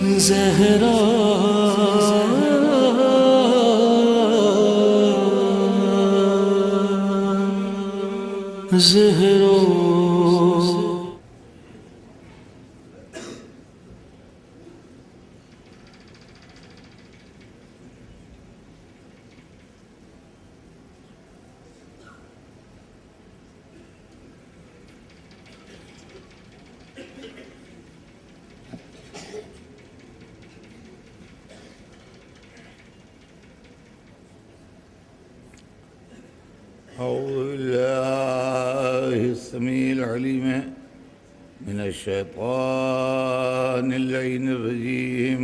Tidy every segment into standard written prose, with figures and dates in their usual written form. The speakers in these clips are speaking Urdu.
زہرا زہرا أعوذ بالله السميع العليم من الشيطان اللعين الرجيم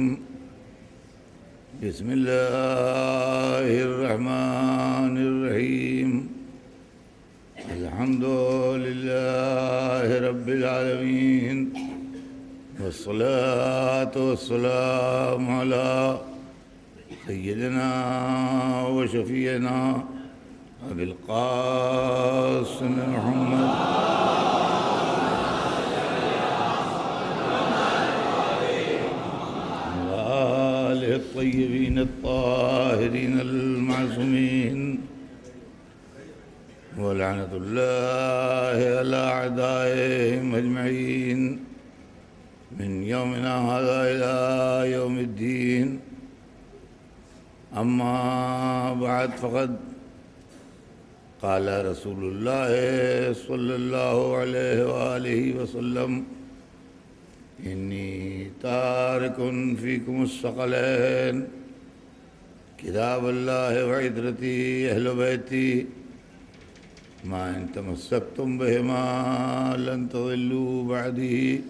بسم الله الرحمن الرحيم الحمد لله رب العالمين والصلاة والسلام على سيدنا وشفيعنا أبي القاسم محمد وآله الطيبين الطاهرين المعصومين ولعنة الله على أعدائهم أجمعين من يومنا هذا إلى يوم الدين. أما بعد فقد قال رسول الله صلى الله عليه وآله وسلم إني تارك فيكم الثقلين كتاب الله وعترتي أهل بيتي ما إن تمسكتم بهما لن تضلوا بعدي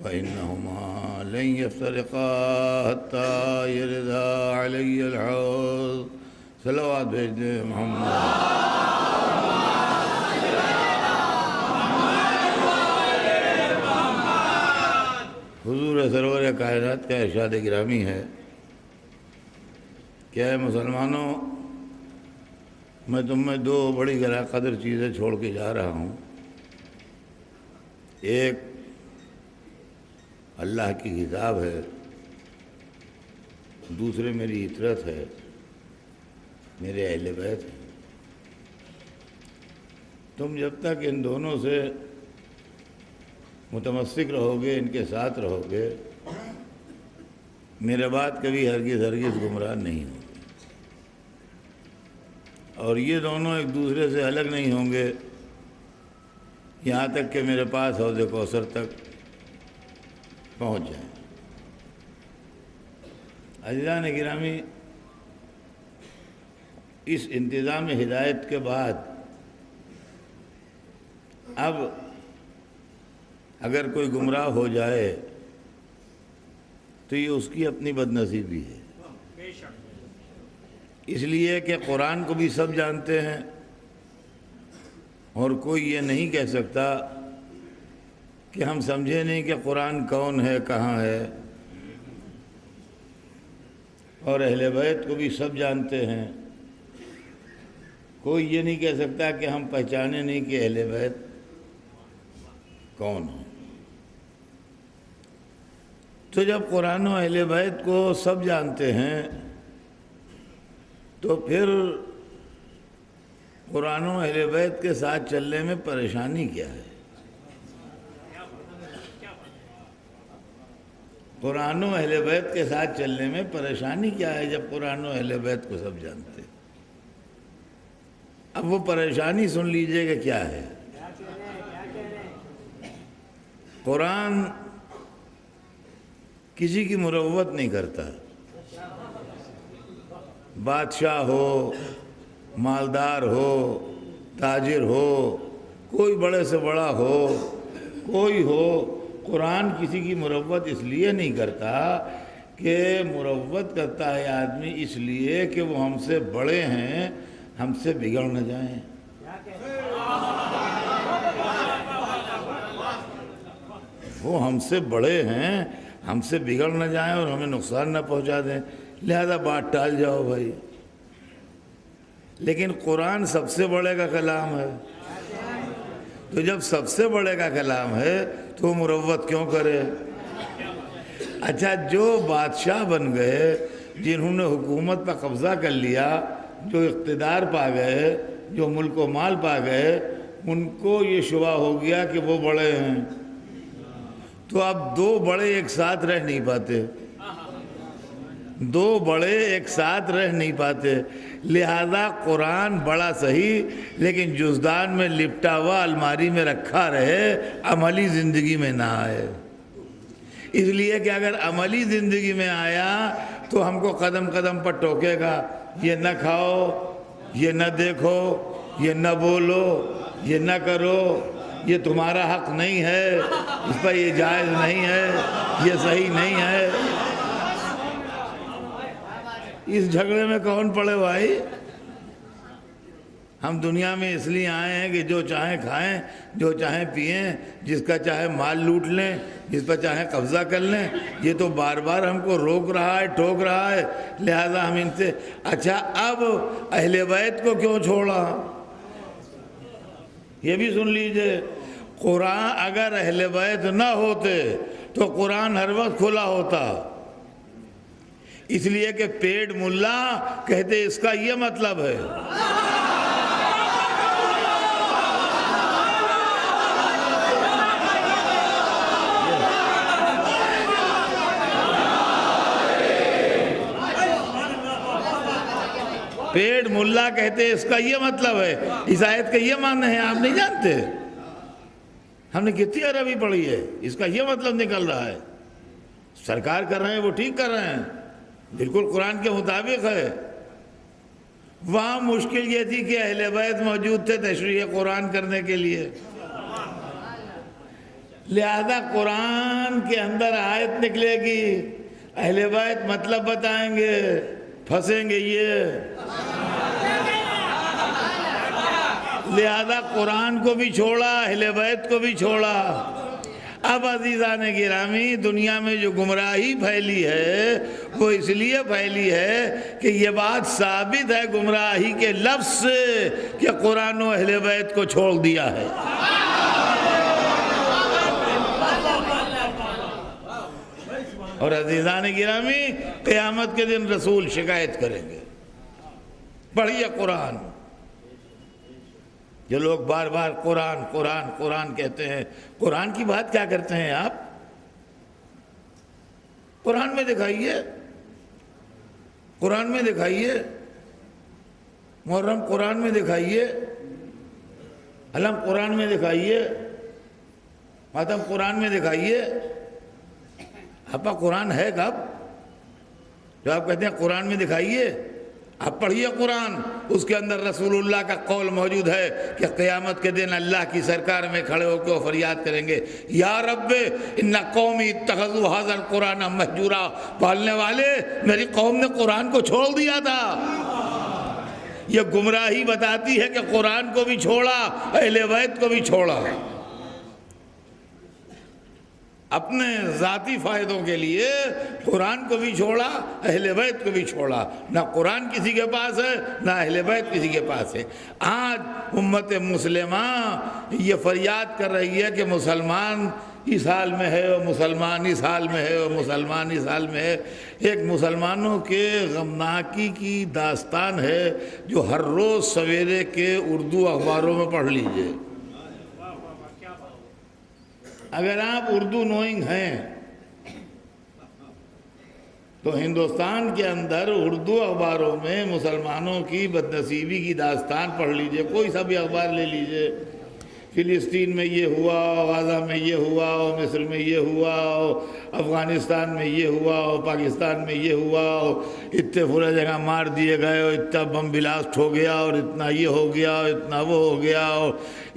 وإنهما لن يفترقا حتى يردا علي الحوض. صلوات بھیج دیں محمد. حضور سرور کائنات کا ارشاد گرامی ہے کہ اے مسلمانوں، میں تم میں دو بڑی گراں قدر چیزیں چھوڑ کے جا رہا ہوں. ایک اللہ کی کتاب ہے، دوسرے میری عطرت ہے، میرے اہل بیت ہیں. تم جب تک ان دونوں سے متمسک رہو گے، ان کے ساتھ رہو گے، میرے بعد کبھی ہرگز گمراہ نہیں ہوں گے. اور یہ دونوں ایک دوسرے سے الگ نہیں ہوں گے یہاں تک کہ میرے پاس حوض کوثر تک پہنچ جائیں. عزیزان گرامی، اس انتظام ہدایت کے بعد اب اگر کوئی گمراہ ہو جائے تو یہ اس کی اپنی بد نصیبی ہے. اس لیے کہ قرآن کو بھی سب جانتے ہیں اور کوئی یہ نہیں کہہ سکتا کہ ہم سمجھے نہیں کہ قرآن کون ہے، کہاں ہے. اور اہل بیت کو بھی سب جانتے ہیں، کوئی یہ نہیں کہہ سکتا کہ ہم پہچانے نہیں کہ اہل بیت کون ہیں. تو جب قرآن و اہل بیت کو سب جانتے ہیں تو پھر قرآن و اہل بیت کے ساتھ چلنے میں پریشانی کیا ہے؟ قرآن و اہل بیت کے ساتھ چلنے میں پریشانی کیا ہے جب قرآن و اہل بیت کو سب جانتے ہیں؟ اب وہ پریشانی سن لیجئے کہ کیا ہے. قرآن کسی کی مروت نہیں کرتا. بادشاہ ہو، مالدار ہو، تاجر ہو، کوئی بڑے سے بڑا ہو، کوئی ہو، قرآن کسی کی مروت اس لیے نہیں کرتا کہ مروت کرتا ہے آدمی اس لیے کہ وہ ہم سے بڑے ہیں، ہم سے بگڑ نہ جائیں. وہ ہم سے بڑے ہیں، ہم سے بگڑ نہ جائیں اور ہمیں نقصان نہ پہنچا دیں، لہذا بات ٹال جاؤ بھائی. لیکن قرآن سب سے بڑے کا کلام ہے، تو جب سب سے بڑے کا کلام ہے تو مروت کیوں کرے؟ اچھا جو بادشاہ بن گئے، جنہوں نے حکومت پر قبضہ کر لیا، جو اقتدار پا گئے، جو ملک و مال پا گئے، ان کو یہ شبہ ہو گیا کہ وہ بڑے ہیں، تو اب دو بڑے ایک ساتھ رہ نہیں پاتے، دو بڑے ایک ساتھ رہ نہیں پاتے، لہذا قرآن بڑا صحیح لیکن جزدان میں لپٹا ہوا الماری میں رکھا رہے، عملی زندگی میں نہ آئے۔ اس لیے کہ اگر عملی زندگی میں آیا تو ہم کو قدم قدم پر ٹوکے گا، یہ نہ کھاؤ، یہ نہ دیکھو، یہ نہ بولو، یہ نہ کرو، یہ تمہارا حق نہیں ہے، اس پر یہ جائز نہیں ہے، یہ صحیح نہیں ہے۔ اس جھگڑے میں کون پڑے بھائی؟ ہم دنیا میں اس لیے آئے ہیں کہ جو چاہیں کھائیں، جو چاہیں پئیں، جس کا چاہے مال لوٹ لیں، جس پر چاہیں قبضہ کر لیں۔ یہ تو بار بار ہم کو روک رہا ہے، ٹوک رہا ہے، لہذا ہم ان سے اچھا اب اہل بیت کو کیوں چھوڑا؟ یہ بھی سن لیجئے، قرآن اگر اہل بیت نہ ہوتے تو قرآن ہر وقت کھلا ہوتا، اس لیے کہ پیڑ ملا کہتے اس کا یہ مطلب ہے۔ پیڑ ملا کہتے اس کا یہ مطلب ہے، اس آیت کا یہ معنی ہے، آپ نہیں جانتے؟ ہم نے کتنی عربی پڑھی ہے، اس کا یہ مطلب نکل رہا ہے۔ سرکار کر رہے ہیں وہ ٹھیک کر رہے ہیں، بالکل قرآن کے مطابق ہے۔ وہاں مشکل یہ تھی کہ اہل بیت موجود تھے تشریح قرآن کرنے کے لیے، لہذا قرآن کے اندر آیت نکلے گی، اہل بیت مطلب بتائیں گے، پھنسیں گے یہ، لہذا قرآن کو بھی چھوڑا، اہل بیت کو بھی چھوڑا۔ اب عزیزان گرامی، دنیا میں جو گمراہی پھیلی ہے وہ اس لیے پھیلی ہے کہ یہ بات ثابت ہے گمراہی کے لفظ سے کہ قرآن و اہل بیت کو چھوڑ دیا ہے۔ اور عزیزان گرامی، قیامت کے دن رسول شکایت کریں گے، پڑھیے قرآن۔ جو لوگ بار بار قرآن قرآن قرآن کہتے ہیں، قرآن کی بات کیا کرتے ہیں آپ؟ قرآن میں دکھائیے، قرآن میں دکھائیے، محرم قرآن میں دکھائیے، علم قرآن میں دکھائیے، ماتم قرآن میں دکھائیے۔ آپ کا قرآن ہے کب جو آپ کہتے ہیں قرآن میں دکھائیے؟ آپ پڑھیے قرآن، اس کے اندر رسول اللہ کا قول موجود ہے کہ قیامت کے دن اللہ کی سرکار میں کھڑے ہو کے وہ فریاد کریں گے، یا رب ان قومی اتخذوا ھذا القرآن مہجورا، پالنے والے میری قوم نے قرآن کو چھوڑ دیا تھا۔ یہ گمراہی بتاتی ہے کہ قرآن کو بھی چھوڑا، اہل بیت کو بھی چھوڑا، اپنے ذاتی فائدوں کے لیے قرآن کو بھی چھوڑا، اہل بیت کو بھی چھوڑا۔ نہ قرآن کسی کے پاس ہے، نہ اہل بیت کسی کے پاس ہے۔ آج امت مسلمہ یہ فریاد کر رہی ہے کہ مسلمان اس حال میں ہے اور مسلمان اس حال میں ہے اور مسلمان اس حال میں ہے۔ ایک مسلمانوں کے غمناکی کی داستان ہے جو ہر روز سویرے کے اردو اخباروں میں پڑھ لیجئے۔ اگر آپ اردو نوئنگ ہیں تو ہندوستان کے اندر اردو اخباروں میں مسلمانوں کی بدنصیبی کی داستان پڑھ لیجئے، کوئی سا بھی اخبار لے لیجئے، فلسطین میں یہ ہوا، غزہ میں یہ ہوا، مصر میں یہ ہوا، افغانستان میں یہ ہوا، پاکستان میں یہ ہوا، اتنے پورے جگہ مار دیے گئے، اتنا بم بلاسٹ ہو گیا، اور اتنا یہ ہو گیا، اتنا وہ ہو گیا، اور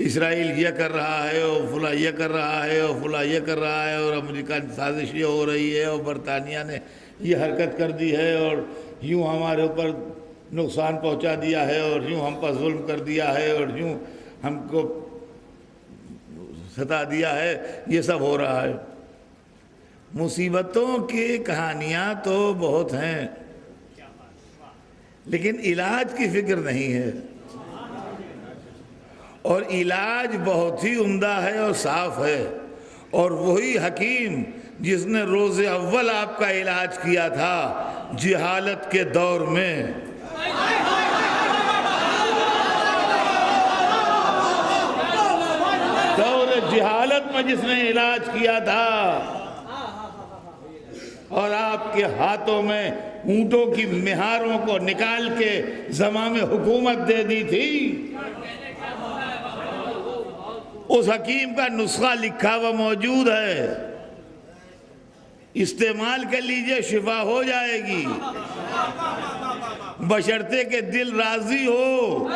اسرائیل یہ کر رہا ہے، اور فلاں یہ کر رہا ہے، اور فلاں یہ کر رہا ہے، اور امریکہ کی سازش یہ ہو رہی ہے، اور برطانیہ نے یہ حرکت کر دی ہے، اور یوں ہمارے اوپر نقصان پہنچا دیا ہے، اور یوں ہم پر ظلم کر دیا ہے، اور یوں ہم کو ستا دیا ہے۔ یہ سب ہو رہا ہے۔ مصیبتوں کی کہانیاں تو بہت ہیں لیکن علاج کی فکر نہیں ہے، اور علاج بہت ہی عمدہ ہے اور صاف ہے، اور وہی حکیم جس نے روز اول آپ کا علاج کیا تھا جہالت کے دور میں، دور جہالت میں جس نے علاج کیا تھا، اور آپ کے ہاتھوں میں اونٹوں کی مہاروں کو نکال کے زمام حکومت دے دی تھی، اس حکیم کا نسخہ لکھا ہوا موجود ہے، استعمال کر لیجئے، شفا ہو جائے گی، بشرطے کہ دل راضی ہو۔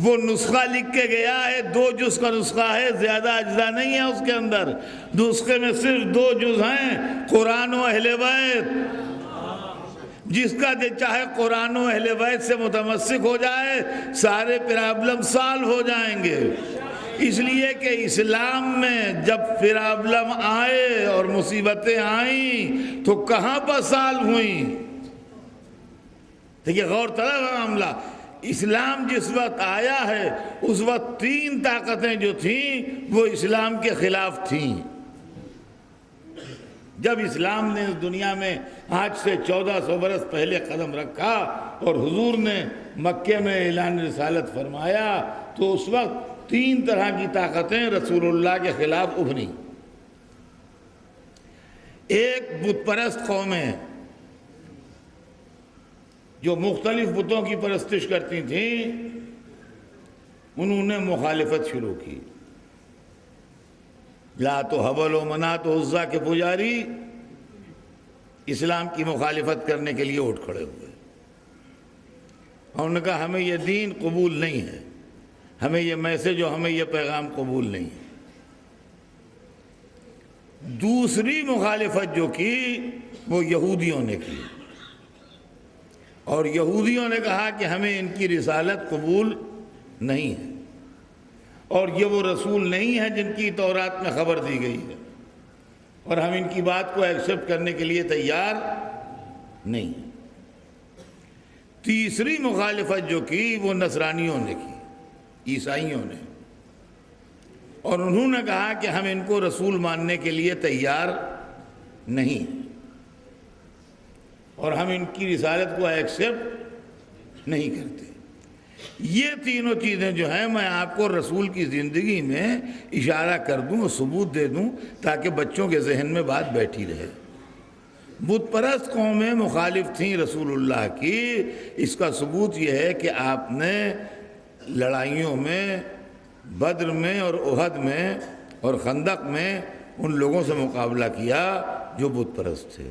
وہ نسخہ لکھ کے گیا ہے، 2 جز کا نسخہ ہے، زیادہ اجزاء نہیں ہے اس کے اندر، نسخے میں صرف 2 جز ہیں، قرآن و اہل بیت۔ جس کا دل چاہے قرآن و اہل بیت سے متمسک ہو جائے، سارے پرابلم سالو ہو جائیں گے۔ اس لیے کہ اسلام میں جب پرابلم آئے اور مصیبتیں آئیں تو کہاں پر سالو ہوئیں؟ دیکھیے غور طلب ہے معاملہ۔ اسلام جس وقت آیا ہے اس وقت 3 طاقتیں جو تھیں وہ اسلام کے خلاف تھیں۔ جب اسلام نے اس دنیا میں آج سے 1400 برس پہلے قدم رکھا اور حضور نے مکے میں اعلان رسالت فرمایا تو اس وقت 3 طرح کی طاقتیں رسول اللہ کے خلاف ابھری۔ ایک بت پرست قومیں جو مختلف بتوں کی پرستش کرتی تھیں، انہوں نے مخالفت شروع کی۔ لات و حبل و منات و عزا کے پجاری اسلام کی مخالفت کرنے کے لیے اٹھ کھڑے ہوئے، اور انہوں نے کہا ہمیں یہ دین قبول نہیں ہے، ہمیں یہ میسج اور ہمیں یہ پیغام قبول نہیں ہے۔ دوسری مخالفت جو کی وہ یہودیوں نے کی، اور یہودیوں نے کہا کہ ہمیں ان کی رسالت قبول نہیں ہے، اور یہ وہ رسول نہیں ہے جن کی تورات میں خبر دی گئی ہے، اور ہم ان کی بات کو ایکسپٹ کرنے کے لیے تیار نہیں۔ تیسری مخالفت جو کی وہ نصرانیوں نے کی، عیسائیوں نے، اور انہوں نے کہا کہ ہم ان کو رسول ماننے کے لیے تیار نہیں، اور ہم ان کی رسالت کو ایکسپٹ نہیں کرتے۔ یہ تینوں چیزیں جو ہیں میں آپ کو رسول کی زندگی میں اشارہ کر دوں اور ثبوت دے دوں تاکہ بچوں کے ذہن میں بات بیٹھی رہے۔ بت پرست قومیں مخالف تھیں رسول اللہ کی، اس کا ثبوت یہ ہے کہ آپ نے لڑائیوں میں، بدر میں اور احد میں اور خندق میں ان لوگوں سے مقابلہ کیا جو بت پرست تھے،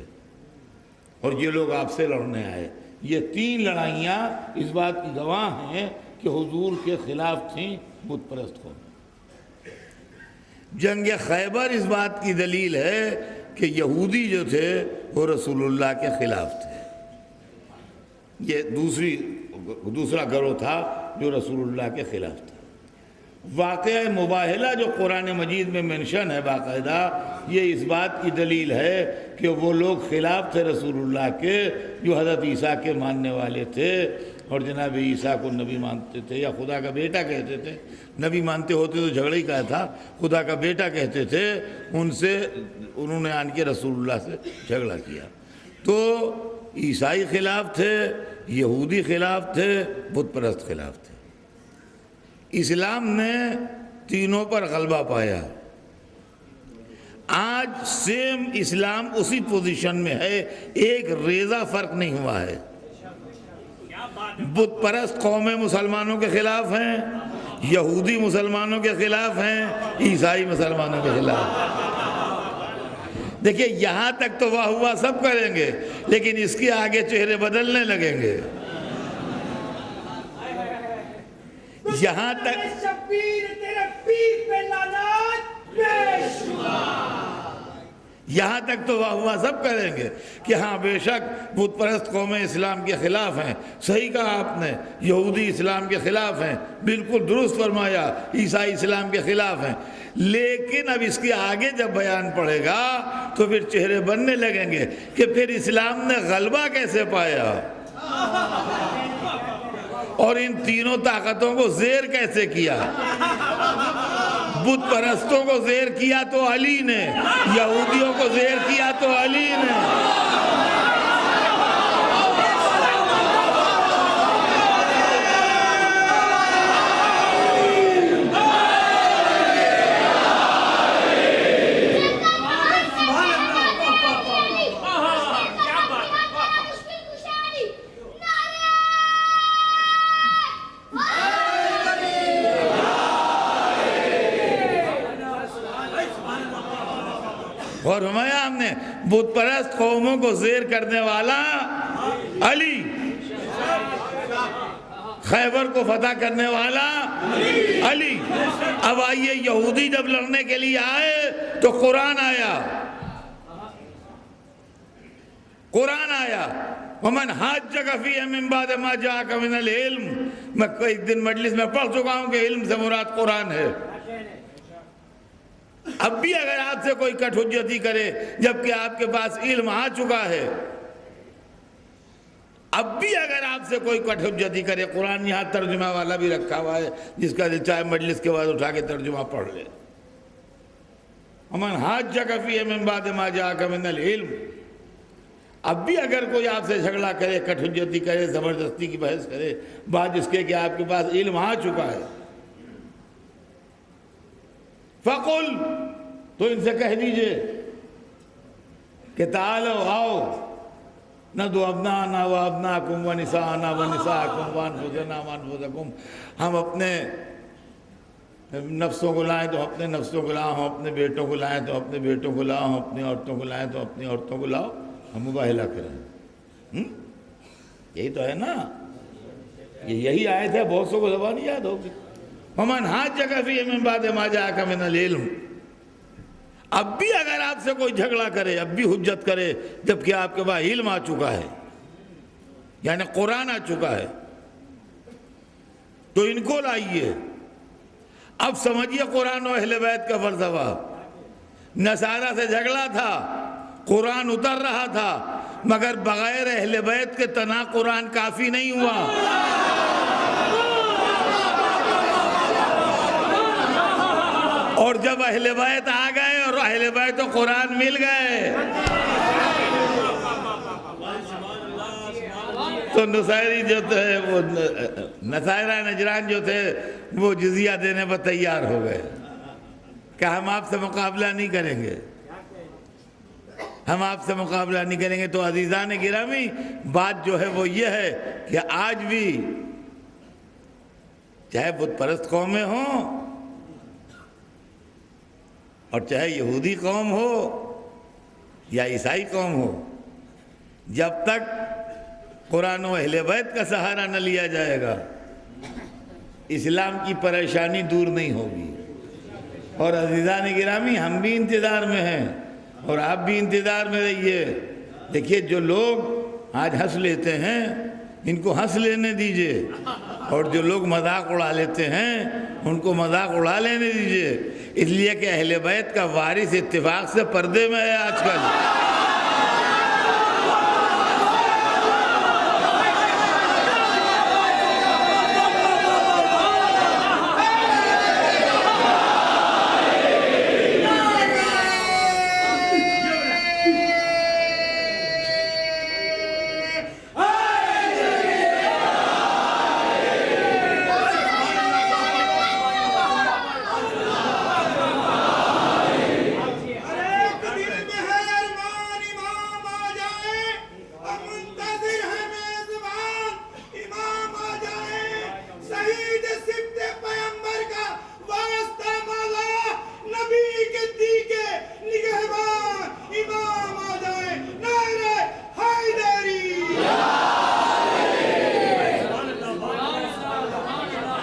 اور یہ لوگ آپ سے لڑنے آئے۔ یہ 3 لڑائیاں اس بات کی گواہ ہیں کہ حضور کے خلاف تھیں بت پرست قوم۔ جنگ خیبر اس بات کی دلیل ہے کہ یہودی جو تھے وہ رسول اللہ کے خلاف تھے۔ یہ دوسرا گروہ تھا جو رسول اللہ کے خلاف تھا۔ واقعہ مباہلہ جو قرآن مجید میں منشن ہے باقاعدہ، یہ اس بات کی دلیل ہے کہ وہ لوگ خلاف تھے رسول اللہ کے جو حضرت عیسیٰ کے ماننے والے تھے، اور جناب عیسیٰ کو نبی مانتے تھے یا خدا کا بیٹا کہتے تھے۔ نبی مانتے ہوتے تو جھگڑا ہی کہا تھا، خدا کا بیٹا کہتے تھے، ان سے انہوں نے آن کے رسول اللہ سے جھگڑا کیا۔ تو عیسائی خلاف تھے، یہودی خلاف تھے، بت پرست خلاف تھے۔ اسلام نے تینوں پر غلبہ پایا۔ آج سیم اسلام اسی پوزیشن میں ہے، ایک ریزہ فرق نہیں ہوا ہے۔ بت پرست قومیں مسلمانوں کے خلاف ہیں، یہودی مسلمانوں کے خلاف ہیں، عیسائی مسلمانوں کے خلاف۔ دیکھیے یہاں تک تو واہ ہوا سب کریں گے، لیکن اس کے آگے چہرے بدلنے لگیں گے۔ یہاں تک تو واہ ہوا سب کریں گے کہ ہاں بے شک بت پرست قومیں اسلام کے خلاف ہیں، صحیح کہا آپ نے، یہودی اسلام کے خلاف ہیں، بالکل درست فرمایا، عیسائی اسلام کے خلاف ہیں۔ لیکن اب اس کے آگے جب بیان پڑے گا تو پھر چہرے بننے لگیں گے کہ پھر اسلام نے غلبہ کیسے پایا، اور ان تینوں طاقتوں کو زیر کیسے کیا۔ بت پرستوں کو زیر کیا تو علی نے، یہودیوں کو زیر کیا تو علی نے۔ اور فرمایا ہم نے بت پرست قوموں کو زیر کرنے والا علی، خیبر کو فتح کرنے والا علی۔ اب آئیے، یہودی جب لڑنے کے لیے آئے تو قرآن آیا، قرآن آیا۔ وَمَنْ حَاجَّكَ فِيهِ مِنْ بَعْدِ مَا جَاءَكَ مِنَ الْعِلْمِ، میں ایک دن مجلس میں پڑھ چکا ہوں کہ علم سے مراد قرآن ہے۔ اب بھی اگر آپ سے کوئی کٹ حجتی کرے جبکہ آپ کے پاس علم آ چکا ہے، اب بھی اگر آپ سے کوئی کٹ حجتی کرے، قرآن یہاں ترجمہ والا بھی رکھا ہوا ہے، جس کا دل چاہے مجلس کے بعد اٹھا کے ترجمہ پڑھ لے۔ وَمَنْ حَاجَّكَ فِيهِ مِنْ بَعْدِ مَا جَاءَكَ مِنَ الْعِلْمِ، اب بھی اگر کوئی آپ سے جھگڑا کرے، کٹ حجتی کرے، زبردستی کی بحث کرے، بات اس کے کہ آپ کے پاس علم آ چکا ہے، فَقُلْ، تو ان سے کہہ دیجئے کہ تعالوا آؤ، ندعو ابناءنا وابناءکم ونساءنا ونساءکم وانفسنا وانفسکم، ہم اپنے نفسوں کو لائیں تو اپنے نفسوں کو لاؤ، ہم اپنے بیٹوں کو لائیں تو اپنے بیٹوں کو لاؤ، ہم اپنی عورتوں کو لائیں تو اپنی عورتوں کو لاؤ، ہم مباہلہ کریں۔ یہی تو ہے نا، یہی آیت ہے، بہت سو کو زبان یاد ہوگی۔ وَمَنْ حَاجَّكَ فِيهِ مِنْ بَعْدِ مَا جَاءَكَ مِنَ الْعِلْمِ، اب بھی اگر آپ سے کوئی جھگڑا کرے، اب بھی حجت کرے جبکہ آپ کے پاس علم آ چکا ہے، یعنی قرآن آ چکا ہے، تو ان کو لائیے۔ اب سمجھیے قرآن و اہل بیت کا فلسفہ، نصارہ سے جھگڑا تھا، قرآن اتر رہا تھا، مگر بغیر اہل بیت کے تنہا قرآن کافی نہیں ہوا۔ اور جب اہل بیت آ گئے اور اہل بیت و قرآن مل گئے تو نصیری جو تھے، وہ نصارہ نجران جو تھے، وہ جزیہ دینے پر تیار ہو گئے کہ ہم آپ سے مقابلہ نہیں کریں گے، ہم آپ سے مقابلہ نہیں کریں گے۔ تو عزیزان گرامی، بات جو ہے وہ یہ ہے کہ آج بھی چاہے بت پرست قومیں ہوں اور چاہے یہودی قوم ہو یا عیسائی قوم ہو، جب تک قرآن و اہل بیت کا سہارا نہ لیا جائے گا، اسلام کی پریشانی دور نہیں ہوگی۔ اور عزیزان گرامی، ہم بھی انتظار میں ہیں اور آپ بھی انتظار میں رہیے۔ دیکھیے، جو لوگ آج ہنس لیتے ہیں ان کو ہنس لینے دیجئے، اور جو لوگ مذاق اڑا لیتے ہیں ان کو مذاق اڑا لینے دیجئے، اس لیے کہ اہل بیت کا وارث اتفاق سے پردے میں ہے آج کل۔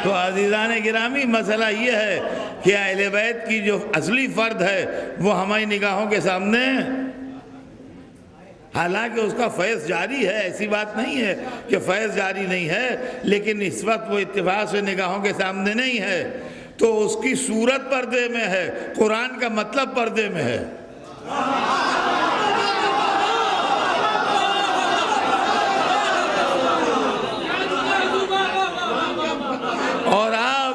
تو عزیزان گرامی، مسئلہ یہ ہے کہ اہل بیت کی جو اصلی فرد ہے وہ ہماری نگاہوں کے سامنے، حالانکہ اس کا فیض جاری ہے، ایسی بات نہیں ہے کہ فیض جاری نہیں ہے، لیکن اس وقت وہ اتفاق سے نگاہوں کے سامنے نہیں ہے، تو اس کی صورت پردے میں ہے، قرآن کا مطلب پردے میں ہے۔ اور آپ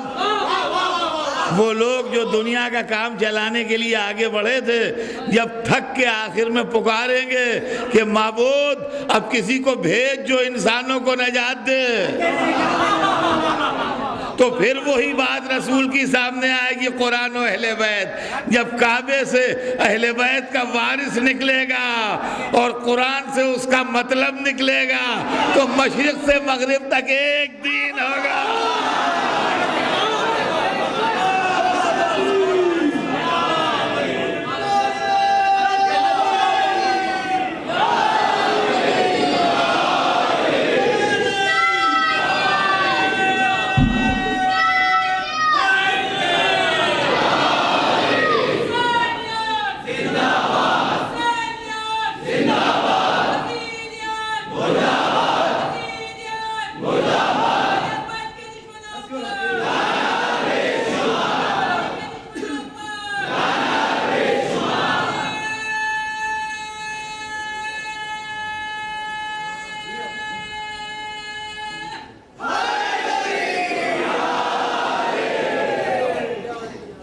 وہ لوگ جو دنیا کا کام چلانے کے لیے آگے بڑھے تھے، جب تھک کے آخر میں پکاریں گے کہ معبود اب کسی کو بھیج جو انسانوں کو نجات دے، تو پھر وہی بات رسول کی سامنے آئے گی، قرآن و اہل بیت۔ جب کعبے سے اہل بیت کا وارث نکلے گا اور قرآن سے اس کا مطلب نکلے گا تو مشرق سے مغرب تک ایک دین ہوگا۔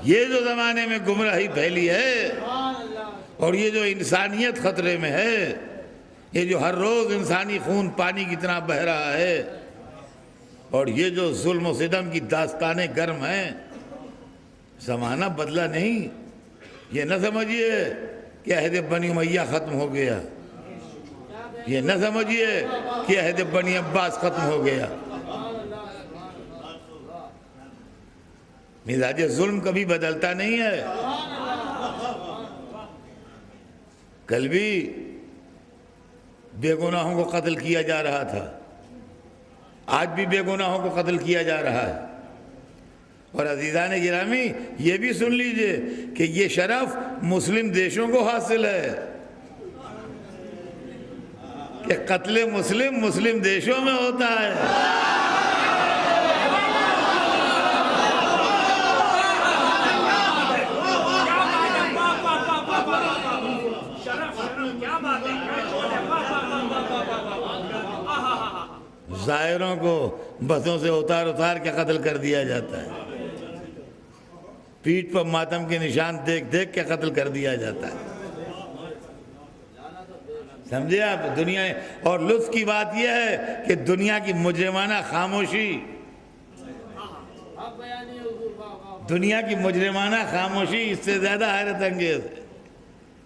یہ جو زمانے میں گمراہی پھیلی ہے اور یہ جو انسانیت خطرے میں ہے، یہ جو ہر روز انسانی خون پانی کی طرح بہہ رہا ہے، اور یہ جو ظلم و ستم کی داستانیں گرم ہیں، زمانہ بدلا نہیں۔ یہ نہ سمجھیے کہ عہد بنی امیہ ختم ہو گیا، یہ نہ سمجھیے کہ عہد بنی عباس ختم ہو گیا۔ مزاج ظلم کبھی بدلتا نہیں ہے۔ کل بھی بے گناہوں کو قتل کیا جا رہا تھا، آج بھی بے گناہوں کو قتل کیا جا رہا ہے۔ اور عزیزان گرامی یہ بھی سن لیجئے کہ یہ شرف مسلم دیشوں کو حاصل ہے کہ قتل مسلم مسلم دیشوں میں ہوتا ہے۔ ظاہروں کو بسوں سے اتار کے قتل کر دیا جاتا ہے، پیٹھ پر ماتم کے نشان دیکھ کے قتل کر دیا جاتا ہے۔ سمجھے آپ؟ دنیا اور لطف کی بات یہ ہے کہ دنیا کی مجرمانہ خاموشی، دنیا کی مجرمانہ خاموشی اس سے زیادہ حیرت انگیز ہے۔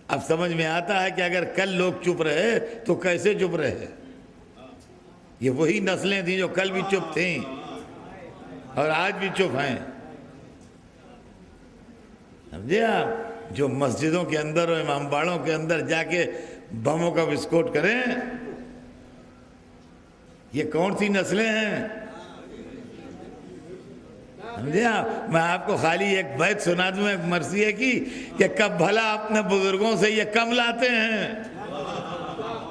اب سمجھ میں آتا ہے کہ اگر کل لوگ چپ رہے تو کیسے چپ رہے۔ یہ وہی نسلیں تھیں جو کل بھی چپ تھیں اور آج بھی چپ ہیں۔ سمجھے آپ؟ جو مسجدوں کے اندر اور امام باڑوں کے اندر جا کے بموں کا وسفوٹ کریں، یہ کون سی نسلیں ہیں؟ سمجھے آپ؟ میں آپ کو خالی ایک بیت سنا دوں ایک مرثیے کی کہ کب بھلا اپنے بزرگوں سے یہ کم لاتے ہیں۔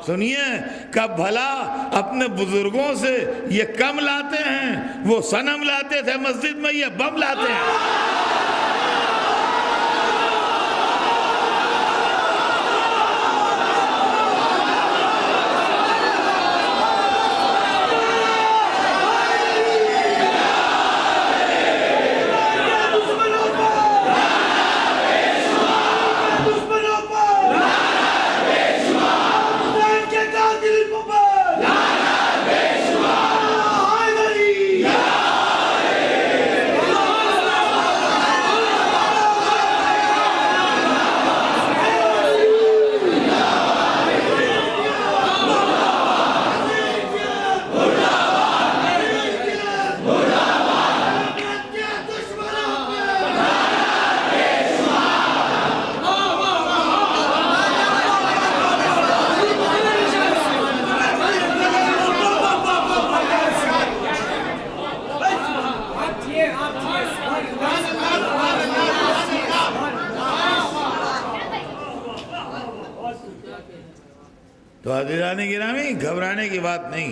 سنیے، کب بھلا اپنے بزرگوں سے یہ کم لاتے ہیں، وہ صنم لاتے تھے مسجد میں، یہ بم لاتے ہیں۔ تو عزیزان گرامی گھبرانے کی بات نہیں،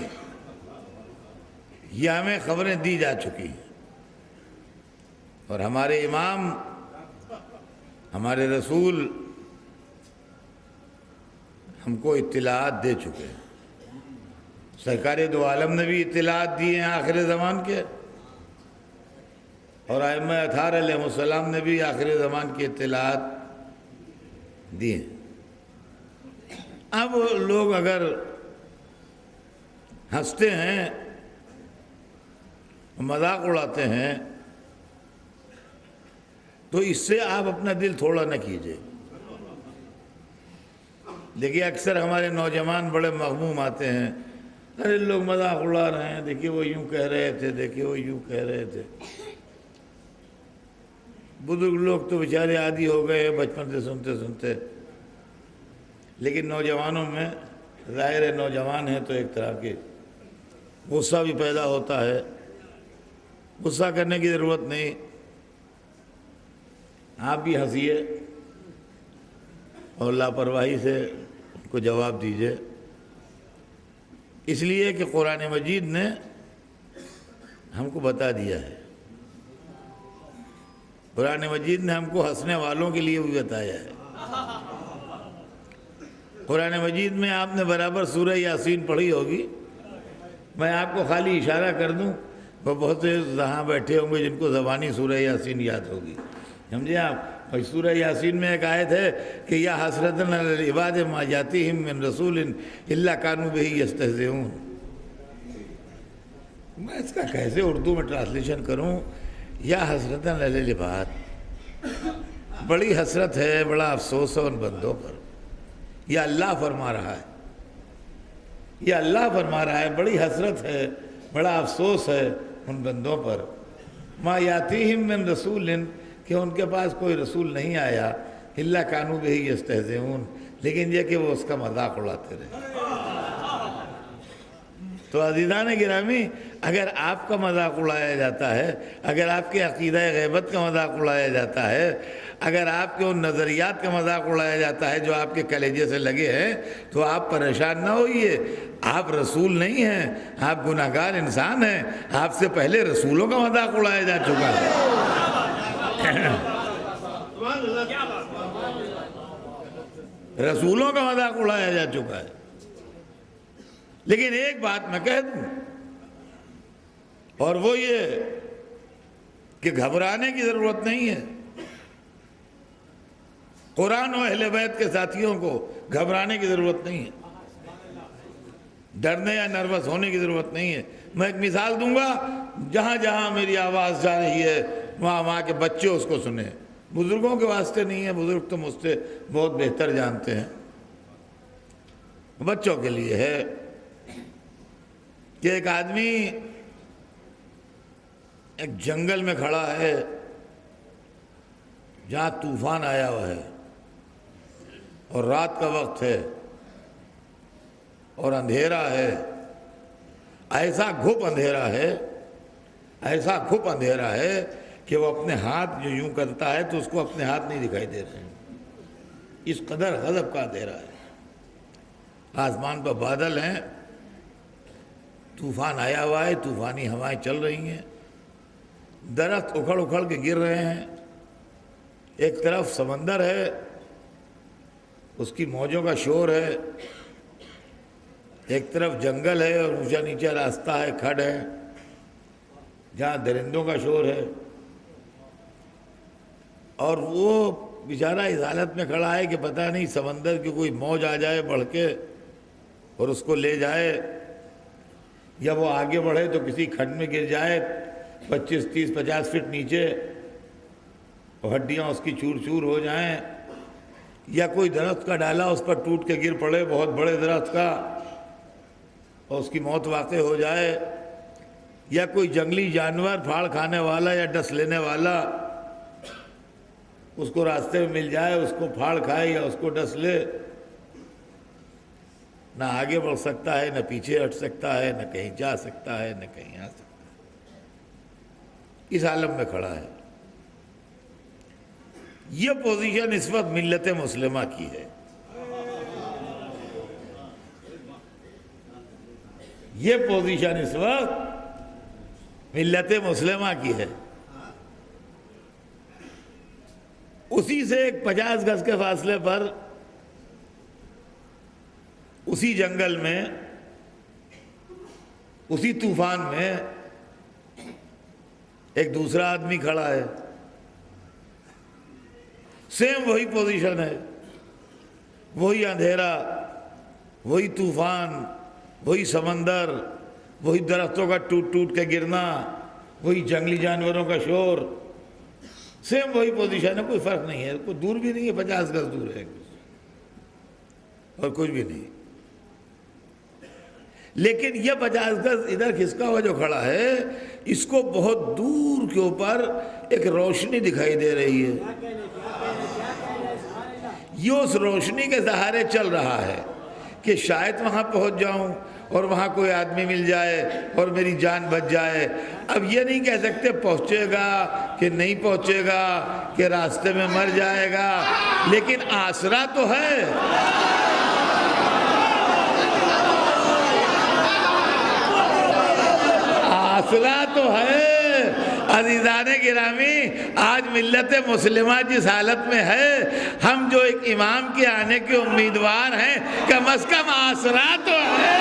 یہ ہمیں خبریں دی جا چکی ہیں اور ہمارے امام ہمارے رسول ہم کو اطلاعات دے چکے ہیں۔ سرکار دو عالم نے بھی اطلاعات دی ہیں آخر زمان کے، اور ائمہ اطہار علیہ السلام نے بھی آخر زمان کی اطلاعات دی ہیں۔ اب لوگ اگر ہنستے ہیں، مذاق اڑاتے ہیں، تو اس سے آپ اپنا دل تھوڑا نہ کیجئے۔ دیکھیے اکثر ہمارے نوجوان بڑے مغموم آتے ہیں، ارے لوگ مذاق اڑا رہے ہیں، دیکھیے وہ یوں کہہ رہے تھے، دیکھیے وہ یوں کہہ رہے تھے۔ بزرگ لوگ تو بیچارے عادی ہو گئے بچپن سے سنتے سنتے، لیکن نوجوانوں میں ظاہر ہے نوجوان ہیں تو ایک طرح کے غصہ بھی پیدا ہوتا ہے۔ غصہ کرنے کی ضرورت نہیں، آپ بھی ہنسیے اور لاپرواہی سے ان کو جواب دیجئے، اس لیے کہ قرآن مجید نے ہم کو بتا دیا ہے، قرآن مجید نے ہم کو ہنسنے والوں کے لیے بھی بتایا ہے۔ قرآن مجید میں آپ نے برابر سورہ یاسین پڑھی ہوگی، میں آپ کو خالی اشارہ کر دوں، وہ بہت سے یہاں بیٹھے ہوں گے جن کو زبانی سورہ یاسین یاد ہوگی، سمجھے آپ؟ اور سورہ یاسین میں ایک آیت ہے کہ یا حسرتن علی العباد ما یاتیہم من رسول الا کانوا بہ یستہزئون۔ میں اس کا کیسے اردو میں ٹرانسلیشن کروں؟ یا حسرتن علی العباد، بڑی حسرت ہے، بڑا افسوس ہے ان بندوں پر۔ یہ اللہ فرما رہا ہے، یہ اللہ فرما رہا ہے، بڑی حسرت ہے، بڑا افسوس ہے ان بندوں پر۔ ما یاتیہم من رسول، کہ ان کے پاس کوئی رسول نہیں آیا، الا کانوا بہ یستہزئون، لیکن یہ کہ وہ اس کا مذاق اڑاتے رہے۔ تو عزیزان گرامی، اگر آپ کا مذاق اڑایا جاتا ہے، اگر آپ کے عقیدہ غیبت کا مذاق اڑایا جاتا ہے، اگر آپ کے ان نظریات کا مذاق اڑایا جاتا ہے جو آپ کے کلیجے سے لگے ہیں، تو آپ پریشان نہ ہوئیے، آپ رسول نہیں ہیں، آپ گناہگار انسان ہیں، آپ سے پہلے رسولوں کا مذاق اڑایا جا چکا ہے۔ رسولوں کا مذاق اڑایا جا چکا ہے۔ لیکن ایک بات میں کہہ دوں، اور وہ یہ کہ گھبرانے کی ضرورت نہیں ہے۔ قرآن و اہل بیت کے ساتھیوں کو گھبرانے کی ضرورت نہیں ہے، ڈرنے یا نروس ہونے کی ضرورت نہیں ہے۔ میں ایک مثال دوں گا، جہاں جہاں میری آواز جا رہی ہے وہاں کے بچے اس کو سنیں، بزرگوں کے واسطے نہیں ہے، بزرگ تو مجھ سے بہت بہتر جانتے ہیں، بچوں کے لیے ہے کہ ایک آدمی ایک جنگل میں کھڑا ہے جہاں طوفان آیا ہوا ہے اور رات کا وقت ہے اور اندھیرا ہے، ایسا گھپ اندھیرا ہے، ایسا گھپ اندھیرا ہے کہ وہ اپنے ہاتھ جو یوں کرتا ہے تو اس کو اپنے ہاتھ نہیں دکھائی دے رہے ہیں، اس قدر غضب کا اندھیرا ہے۔ آسمان پر بادل ہیں، طوفان آیا ہوا ہے، طوفانی ہوائیں چل رہی ہیں، درخت اکھڑ اکھڑ کے گر رہے ہیں، ایک طرف سمندر ہے، اس کی موجوں کا شور ہے، ایک طرف جنگل ہے اور اونچا نیچا راستہ ہے، کھڈ ہے جہاں درندوں کا شور ہے، اور وہ بیچارہ اس حالت میں کھڑا ہے کہ پتہ نہیں سمندر کی کوئی موج آ جائے بڑھ کے اور اس کو لے جائے، یا وہ آگے بڑھے تو کسی کھڈ میں گر جائے 25 30 50 فٹ نیچے اور ہڈیاں اس کی چور چور ہو جائیں، یا کوئی درخت کا ڈالا اس پر ٹوٹ کے گر پڑے، بہت بڑے درخت کا، اور اس کی موت واقع ہو جائے، یا کوئی جنگلی جانور پھاڑ کھانے والا یا ڈس لینے والا اس کو راستے میں مل جائے، اس کو پھاڑ کھائے یا اس کو ڈس لے، نہ آگے بڑھ سکتا ہے، نہ پیچھے ہٹ سکتا ہے، نہ کہیں جا سکتا ہے، نہ کہیں آ سکتا ہے، اس عالم میں کھڑا ہے۔ یہ پوزیشن اس وقت ملت مسلمہ کی ہے، یہ پوزیشن اس وقت ملت مسلمہ کی ہے۔ اسی سے ایک 50 گز کے فاصلے پر اسی جنگل میں، اسی طوفان میں ایک دوسرا آدمی کھڑا ہے، سیم وہی پوزیشن ہے، وہی اندھیرا، وہی طوفان، وہی سمندر، وہی درختوں کا ٹوٹ ٹوٹ کے گرنا، وہی جنگلی جانوروں کا شور، سیم وہی پوزیشن ہے، کوئی فرق نہیں ہے، کوئی دور بھی نہیں ہے، 50 گز دور ہے اور کچھ بھی نہیں۔ لیکن یہ 50 گز ادھر کھسکا ہوا جو کھڑا ہے، اس کو بہت دور کے اوپر ایک روشنی دکھائی دے رہی ہے، یہ اس روشنی کے سہارے چل رہا ہے کہ شاید وہاں پہنچ جاؤں اور وہاں کوئی آدمی مل جائے اور میری جان بچ جائے۔ اب یہ نہیں کہہ سکتے پہنچے گا کہ نہیں پہنچے گا، کہ راستے میں مر جائے گا، لیکن آسرا تو ہے۔ آسرا تو ہے۔ عزیزان گرامی، آج ملت مسلمہ جس حالت میں ہے، ہم جو ایک امام کے آنے کے امیدوار ہیں، کم از کم آسرا تو ہے۔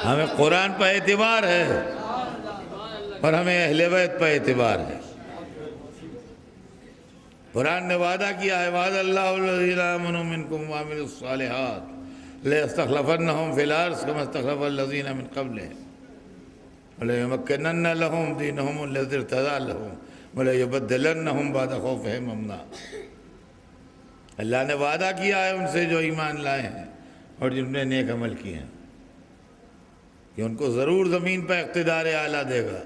ہمیں قرآن پہ اعتبار ہے اور ہمیں اہل بیت پہ اعتبار ہے۔ قرآن نے وعدہ کیا ہے، وعد اللہ الذین آمنوا منکم وعملوا الصالحات لیستخلفنہم فی الارض کما استخلف الذین من قبلہم وليمكنن لهم دینہم الذی ارتضی لهم وليبدلنہم بعد خوفہم امنا۔ اللہ نے وعدہ کیا ہے ان سے جو ایمان لائے ہیں اور جنہوں نے نیک عمل کیے ہیں کہ ان کو ضرور زمین پہ اقتدار اعلیٰ دے گا،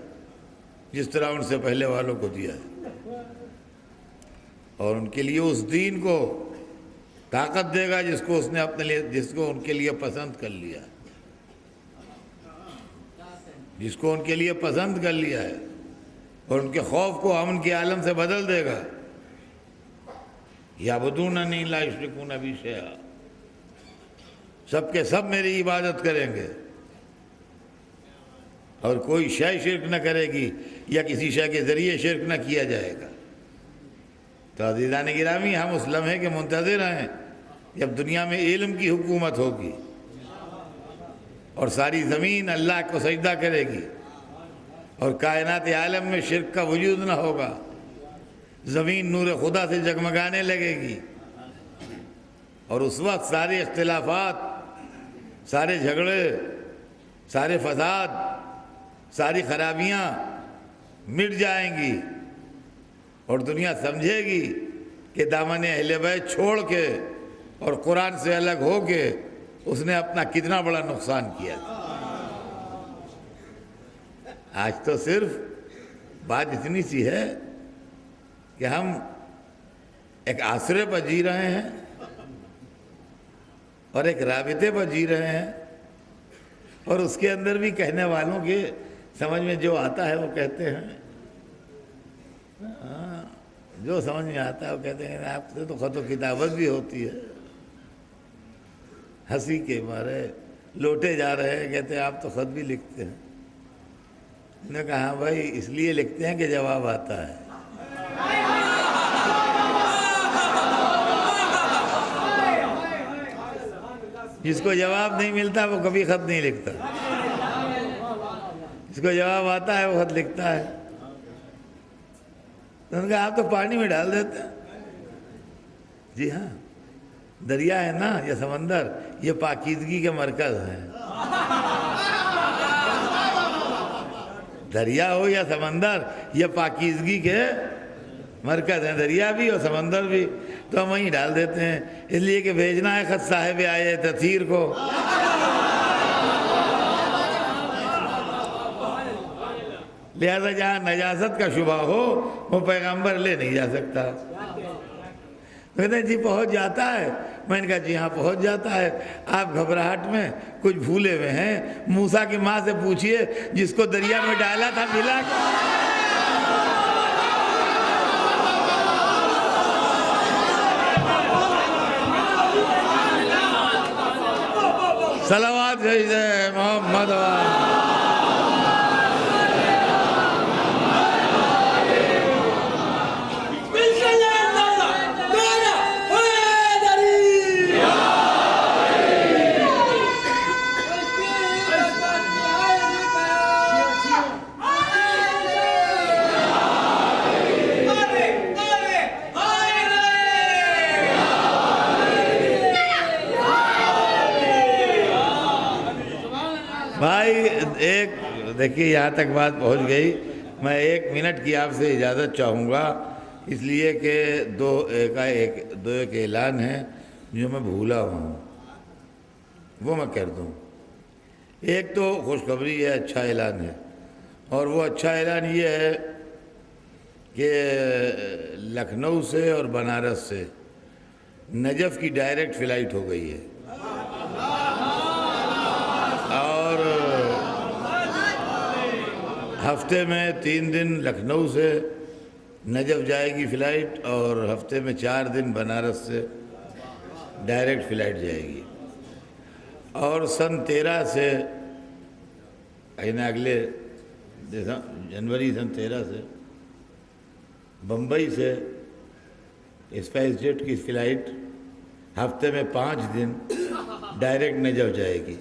جس طرح ان سے پہلے والوں کو دیا ہے، اور ان کے لیے اس دین کو طاقت دے گا جس کو اس نے اپنے لیے، جس کو ان کے لیے پسند کر لیا، جس کو ان کے لیے پسند کر لیا ہے، اور ان کے خوف کو امن کے عالم سے بدل دے گا۔ یعبدوننی لا یشرکون بی شیئا، سب کے سب میری عبادت کریں گے اور کوئی شے شرک نہ کرے گی یا کسی شے کے ذریعے شرک نہ کیا جائے گا۔ تو عزیزان گرامی، ہم اس لمحے کے منتظر ہیں جب دنیا میں علم کی حکومت ہوگی اور ساری زمین اللہ کو سجدہ کرے گی اور کائنات عالم میں شرک کا وجود نہ ہوگا، زمین نور خدا سے جگمگانے لگے گی، اور اس وقت سارے اختلافات، سارے جھگڑے، سارے فساد، ساری خرابیاں مٹ جائیں گی، اور دنیا سمجھے گی کہ دامن اہل بیت چھوڑ کے اور قرآن سے الگ ہو کے اس نے اپنا کتنا بڑا نقصان کیا تھا۔ آج تو صرف بات اتنی سی ہے کہ ہم ایک آسرے پر جی رہے ہیں اور ایک رابطے پر جی رہے ہیں، اور اس کے اندر بھی کہنے والوں کے سمجھ میں جو آتا ہے وہ کہتے ہیں، جو سمجھ میں آتا ہے وہ کہتے ہیں آپ سے تو خط و کتابت بھی ہوتی ہے، ہنسی کے مارے لوٹے جا رہے ہیں، کہتے ہیں آپ تو خط بھی لکھتے ہیں۔ انہوں نے کہا ہاں بھائی، اس لیے لکھتے ہیں کہ جواب آتا ہے۔ جس کو جواب نہیں ملتا وہ کبھی خط نہیں لکھتا۔ اس کو جواب آتا ہے وہ خط لکھتا ہے. تو انہوں نے کہا آپ تو پانی میں ڈال دیتے ہیں. جی ہاں، دریا ہے نا یا سمندر، یہ پاکیزگی کے مرکز ہیں. دریا ہو یا سمندر، یہ پاکیزگی کے مرکز ہیں، دریا بھی اور سمندر بھی. تو ہم وہیں ڈال دیتے ہیں، اس لیے کہ بھیجنا ہے خط صاحب آئے تطہیر کو. لہذا جہاں نجاست کا شبہ ہو وہ پیغمبر لے نہیں جا سکتا. کہتے ہیں جی پہنچ جاتا ہے. میں نے کہا جی ہاں پہنچ جاتا ہے. آپ گھبراہٹ میں کچھ بھولے ہوئے ہیں. موسیٰ کی ماں سے پوچھئے جس کو دریا میں ڈالا تھا ملا صلوات بھیجے محمد بھائی. ایک دیکھیے یہاں تک بات پہنچ گئی. میں 1 منٹ کی آپ سے اجازت چاہوں گا، اس لیے کہ دو ایک اعلان ہیں جو میں بھولا ہوں، وہ میں کر دوں. ایک تو خوشخبری ہے، اچھا اعلان ہے، اور وہ اچھا اعلان یہ ہے کہ لکھنؤ سے اور بنارس سے نجف کی ڈائریکٹ فلائٹ ہو گئی ہے. اور ہفتے میں 3 دن لکھنؤ سے نجف جائے گی فلائٹ، اور ہفتے میں 4 دن بنارس سے ڈائریکٹ فلائٹ جائے گی. اور سن 13 سے یعنی اگلے جنوری سن 13 سے بمبئی سے اسپائس جیٹ کی فلائٹ ہفتے میں 5 دن ڈائریکٹ نجف جائے گی.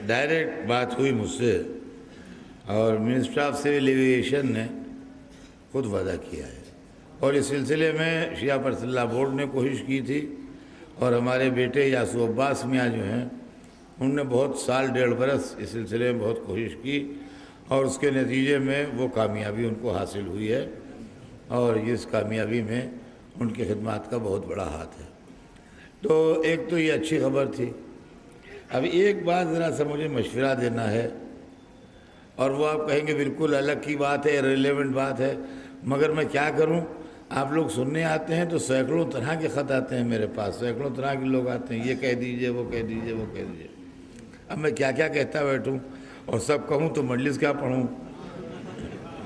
ڈائریکٹ بات ہوئی مجھ سے، اور منسٹر آف سول ایویشن نے خود وعدہ کیا ہے. اور اس سلسلے میں شیعہ پرست اللہ بورڈ نے کوشش کی تھی، اور ہمارے بیٹے یاسو عباس میاں جو ہیں انہوں نے بہت سال 1.5 برس اس سلسلے میں بہت کوشش کی، اور اس کے نتیجے میں وہ کامیابی ان کو حاصل ہوئی ہے. اور اس کامیابی میں ان کی خدمات کا بہت بڑا ہاتھ ہے. تو ایک تو یہ اچھی خبر تھی. اب ایک بات ذرا سا مجھے مشورہ دینا ہے، اور وہ آپ کہیں گے بالکل الگ کی بات ہے، ریلیونٹ بات ہے، مگر میں کیا کروں. آپ لوگ سننے آتے ہیں تو سینکڑوں طرح کے خط آتے ہیں میرے پاس، سینکڑوں طرح کے لوگ آتے ہیں، یہ کہہ دیجئے وہ کہہ دیجئے وہ کہہ دیجئے. اب میں کیا کیا کہتا بیٹھوں اور سب کہوں تو مجلس کیا پڑھوں.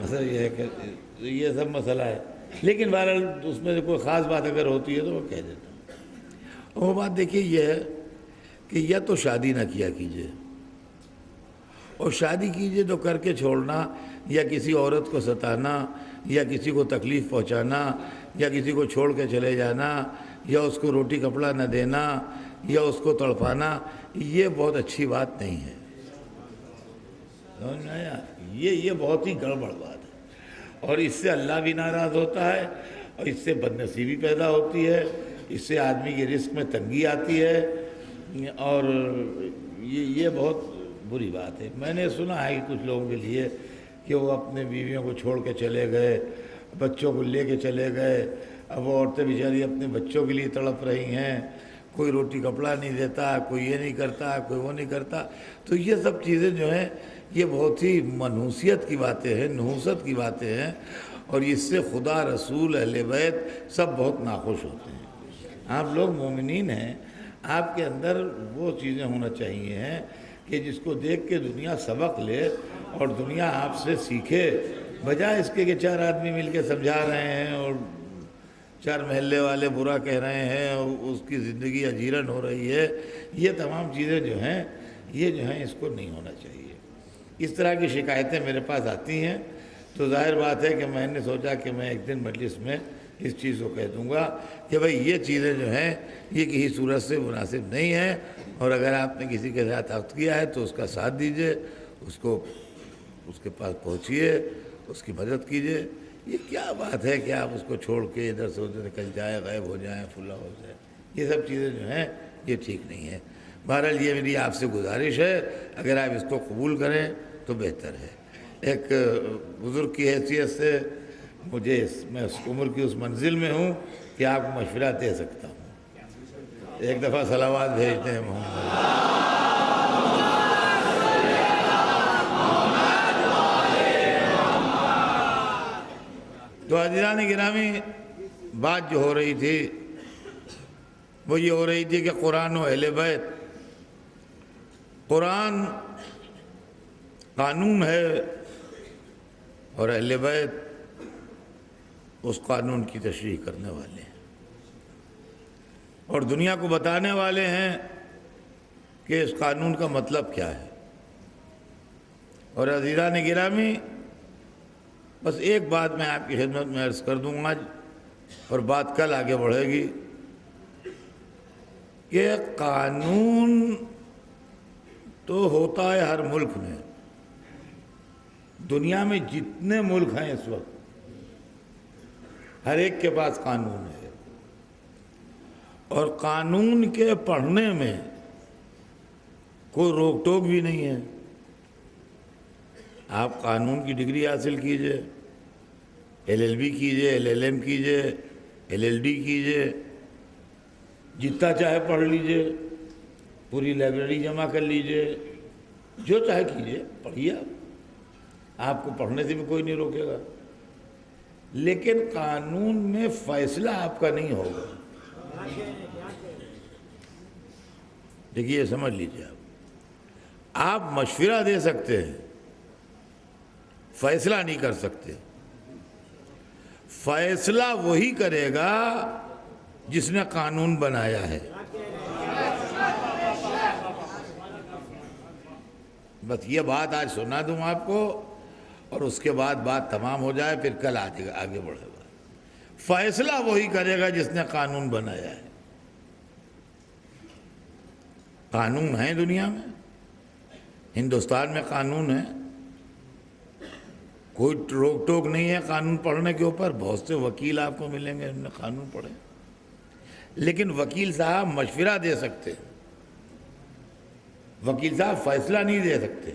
مسئلہ یہ ہے کہ یہ سب مسئلہ ہے، لیکن بہرحال اس میں کوئی خاص بات اگر ہوتی ہے تو وہ کہہ دیتا ہوں. وہ بات دیکھیے یہ ہے کہ یا تو شادی نہ کیا کیجئے، اور شادی کیجئے تو کر کے چھوڑنا، یا کسی عورت کو ستانا، یا کسی کو تکلیف پہنچانا، یا کسی کو چھوڑ کے چلے جانا، یا اس کو روٹی کپڑا نہ دینا، یا اس کو تڑپانا، یہ بہت اچھی بات نہیں ہے. سمجھ میں آیا؟ یہ بہت ہی گڑبڑ بات ہے، اور اس سے اللہ بھی ناراض ہوتا ہے، اور اس سے بد نصیبی پیدا ہوتی ہے، اس سے آدمی کی رزق میں تنگی آتی ہے، اور یہ بہت بری بات ہے. میں نے سنا ہے کچھ لوگوں کے لیے کہ وہ اپنے بیویوں کو چھوڑ کے چلے گئے، بچوں کو لے کے چلے گئے. اب وہ عورتیں بیچاری اپنے بچوں کے لیے تڑپ رہی ہیں، کوئی روٹی کپڑا نہیں دیتا، کوئی یہ نہیں کرتا، کوئی وہ نہیں کرتا. تو یہ سب چیزیں جو ہیں یہ بہت ہی منحوسیت کی باتیں ہیں، نحوست کی باتیں ہیں، اور اس سے خدا، رسول، اہل بیت سب بہت ناخوش ہوتے ہیں. آپ لوگ مومنین ہیں، آپ کے اندر وہ چیزیں ہونا چاہیے ہیں کہ جس کو دیکھ کے دنیا سبق لے اور دنیا آپ سے سیکھے، بجائے اس کے کہ 4 آدمی مل کے سمجھا رہے ہیں اور 4 محلے والے برا کہہ رہے ہیں اور اس کی زندگی اجیرن ہو رہی ہے۔ یہ تمام چیزیں جو ہیں اس کو نہیں ہونا چاہیے۔ اس طرح کی شکایتیں میرے پاس آتی ہیں تو ظاہر بات ہے کہ میں نے سوچا کہ میں ایک دن مجلس میں اس چیز کو کہہ دوں گا کہ بھئی یہ چیزیں جو ہیں یہ کسی صورت سے مناسب نہیں ہیں، اور اگر آپ نے کسی کے ساتھ عقد کیا ہے تو اس کا ساتھ دیجئے، اس کے پاس پہنچیے، اس کی مدد کیجئے۔ یہ کیا بات ہے کہ آپ اس کو چھوڑ کے ادھر سے ادھر نکل جائیں، غائب ہو جائیں، فلاں ہو جائے، یہ سب چیزیں جو ہیں یہ ٹھیک نہیں ہیں۔ بہرحال یہ میری آپ سے گزارش ہے، اگر آپ اس کو قبول کریں تو بہتر ہے۔ ایک بزرگ کی حیثیت سے میں اس عمر کی اس منزل میں ہوں کہ آپ کو مشورہ دے سکتا ہوں۔ ایک دفعہ صلوات بھیجتے ہیں محمد۔ تو عزیزان گرامی، بات جو ہو رہی تھی وہ یہ ہو رہی تھی کہ قرآن و اہل بیت، قرآن قانون ہے اور اہل بیت اس قانون کی تشریح کرنے والے ہیں اور دنیا کو بتانے والے ہیں کہ اس قانون کا مطلب کیا ہے۔ اور عزیزان گرامی، بس ایک بات میں آپ کی خدمت میں عرض کر دوں آج، اور بات کل آگے بڑھے گی، کہ قانون تو ہوتا ہے ہر ملک میں۔ دنیا میں جتنے ملک ہیں اس وقت ہر ایک کے پاس قانون ہے، اور قانون کے پڑھنے میں کوئی روک ٹوک بھی نہیں ہے۔ آپ قانون کی ڈگری حاصل کیجئے، LLB کیجئے، LLM کیجئے، LLD کیجئے، جتنا چاہے پڑھ لیجئے، پوری لائبریری جمع کر لیجئے، جو چاہے کیجئے، پڑھیے آپ کو پڑھنے سے بھی کوئی نہیں روکے گا، لیکن قانون میں فیصلہ آپ کا نہیں ہوگا۔ دیکھیے، یہ سمجھ لیجئے، آپ مشورہ دے سکتے ہیں، فیصلہ نہیں کر سکتے۔ فیصلہ وہی کرے گا جس نے قانون بنایا ہے۔ بس یہ بات آج سنا دوں آپ کو، اور اس کے بعد بات تمام ہو جائے، پھر کل آگے بڑھے گا۔ فیصلہ وہی کرے گا جس نے قانون بنایا ہے۔ قانون ہے دنیا میں، ہندوستان میں قانون ہے، کوئی روک ٹوک نہیں ہے قانون پڑھنے کے اوپر۔ بہت سے وکیل آپ کو ملیں گے انہوں نے قانون پڑھے، لیکن وکیل صاحب مشورہ دے سکتے ہیں، وکیل صاحب فیصلہ نہیں دے سکتے۔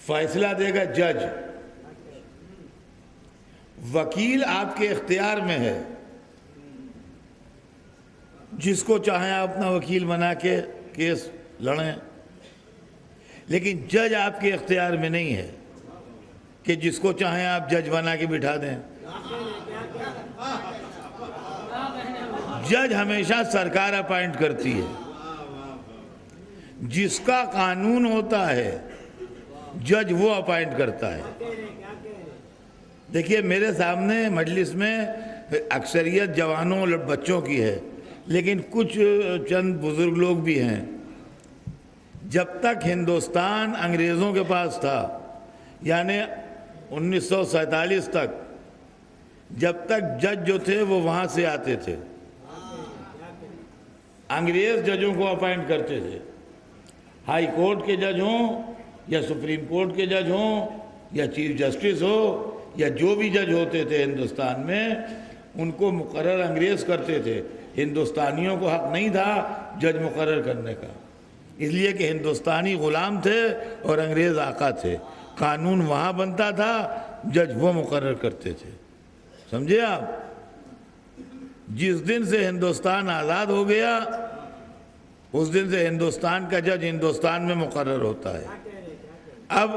فیصلہ دے گا جج۔ وکیل آپ کے اختیار میں ہے، جس کو چاہیں آپ اپنا وکیل بنا کے کیس لڑیں، لیکن جج آپ کے اختیار میں نہیں ہے کہ جس کو چاہیں آپ جج بنا کے بٹھا دیں۔ جج ہمیشہ سرکار اپائنٹ کرتی ہے، جس کا قانون ہوتا ہے جج وہ اپائنٹ کرتا ہے۔ دیکھیے، میرے سامنے مجلس میں اکثریت جوانوں اور بچوں کی ہے، لیکن کچھ چند بزرگ لوگ بھی ہیں۔ جب تک ہندوستان انگریزوں کے پاس تھا، یعنی 1947 تک، جب تک جج جو تھے وہ وہاں سے آتے تھے، انگریز ججوں کو اپائنٹ کرتے تھے۔ ہائی کورٹ کے جج ہوں یا سپریم کورٹ کے جج ہوں یا چیف جسٹس ہو یا جو بھی جج ہوتے تھے ہندوستان میں، ان کو مقرر انگریز کرتے تھے۔ ہندوستانیوں کو حق نہیں تھا جج مقرر کرنے کا، اس لیے کہ ہندوستانی غلام تھے اور انگریز آقا تھے۔ قانون وہاں بنتا تھا، جج وہ مقرر کرتے تھے۔ سمجھے آپ؟ جس دن سے ہندوستان آزاد ہو گیا، اس دن سے ہندوستان کا جج ہندوستان میں مقرر ہوتا ہے۔ اب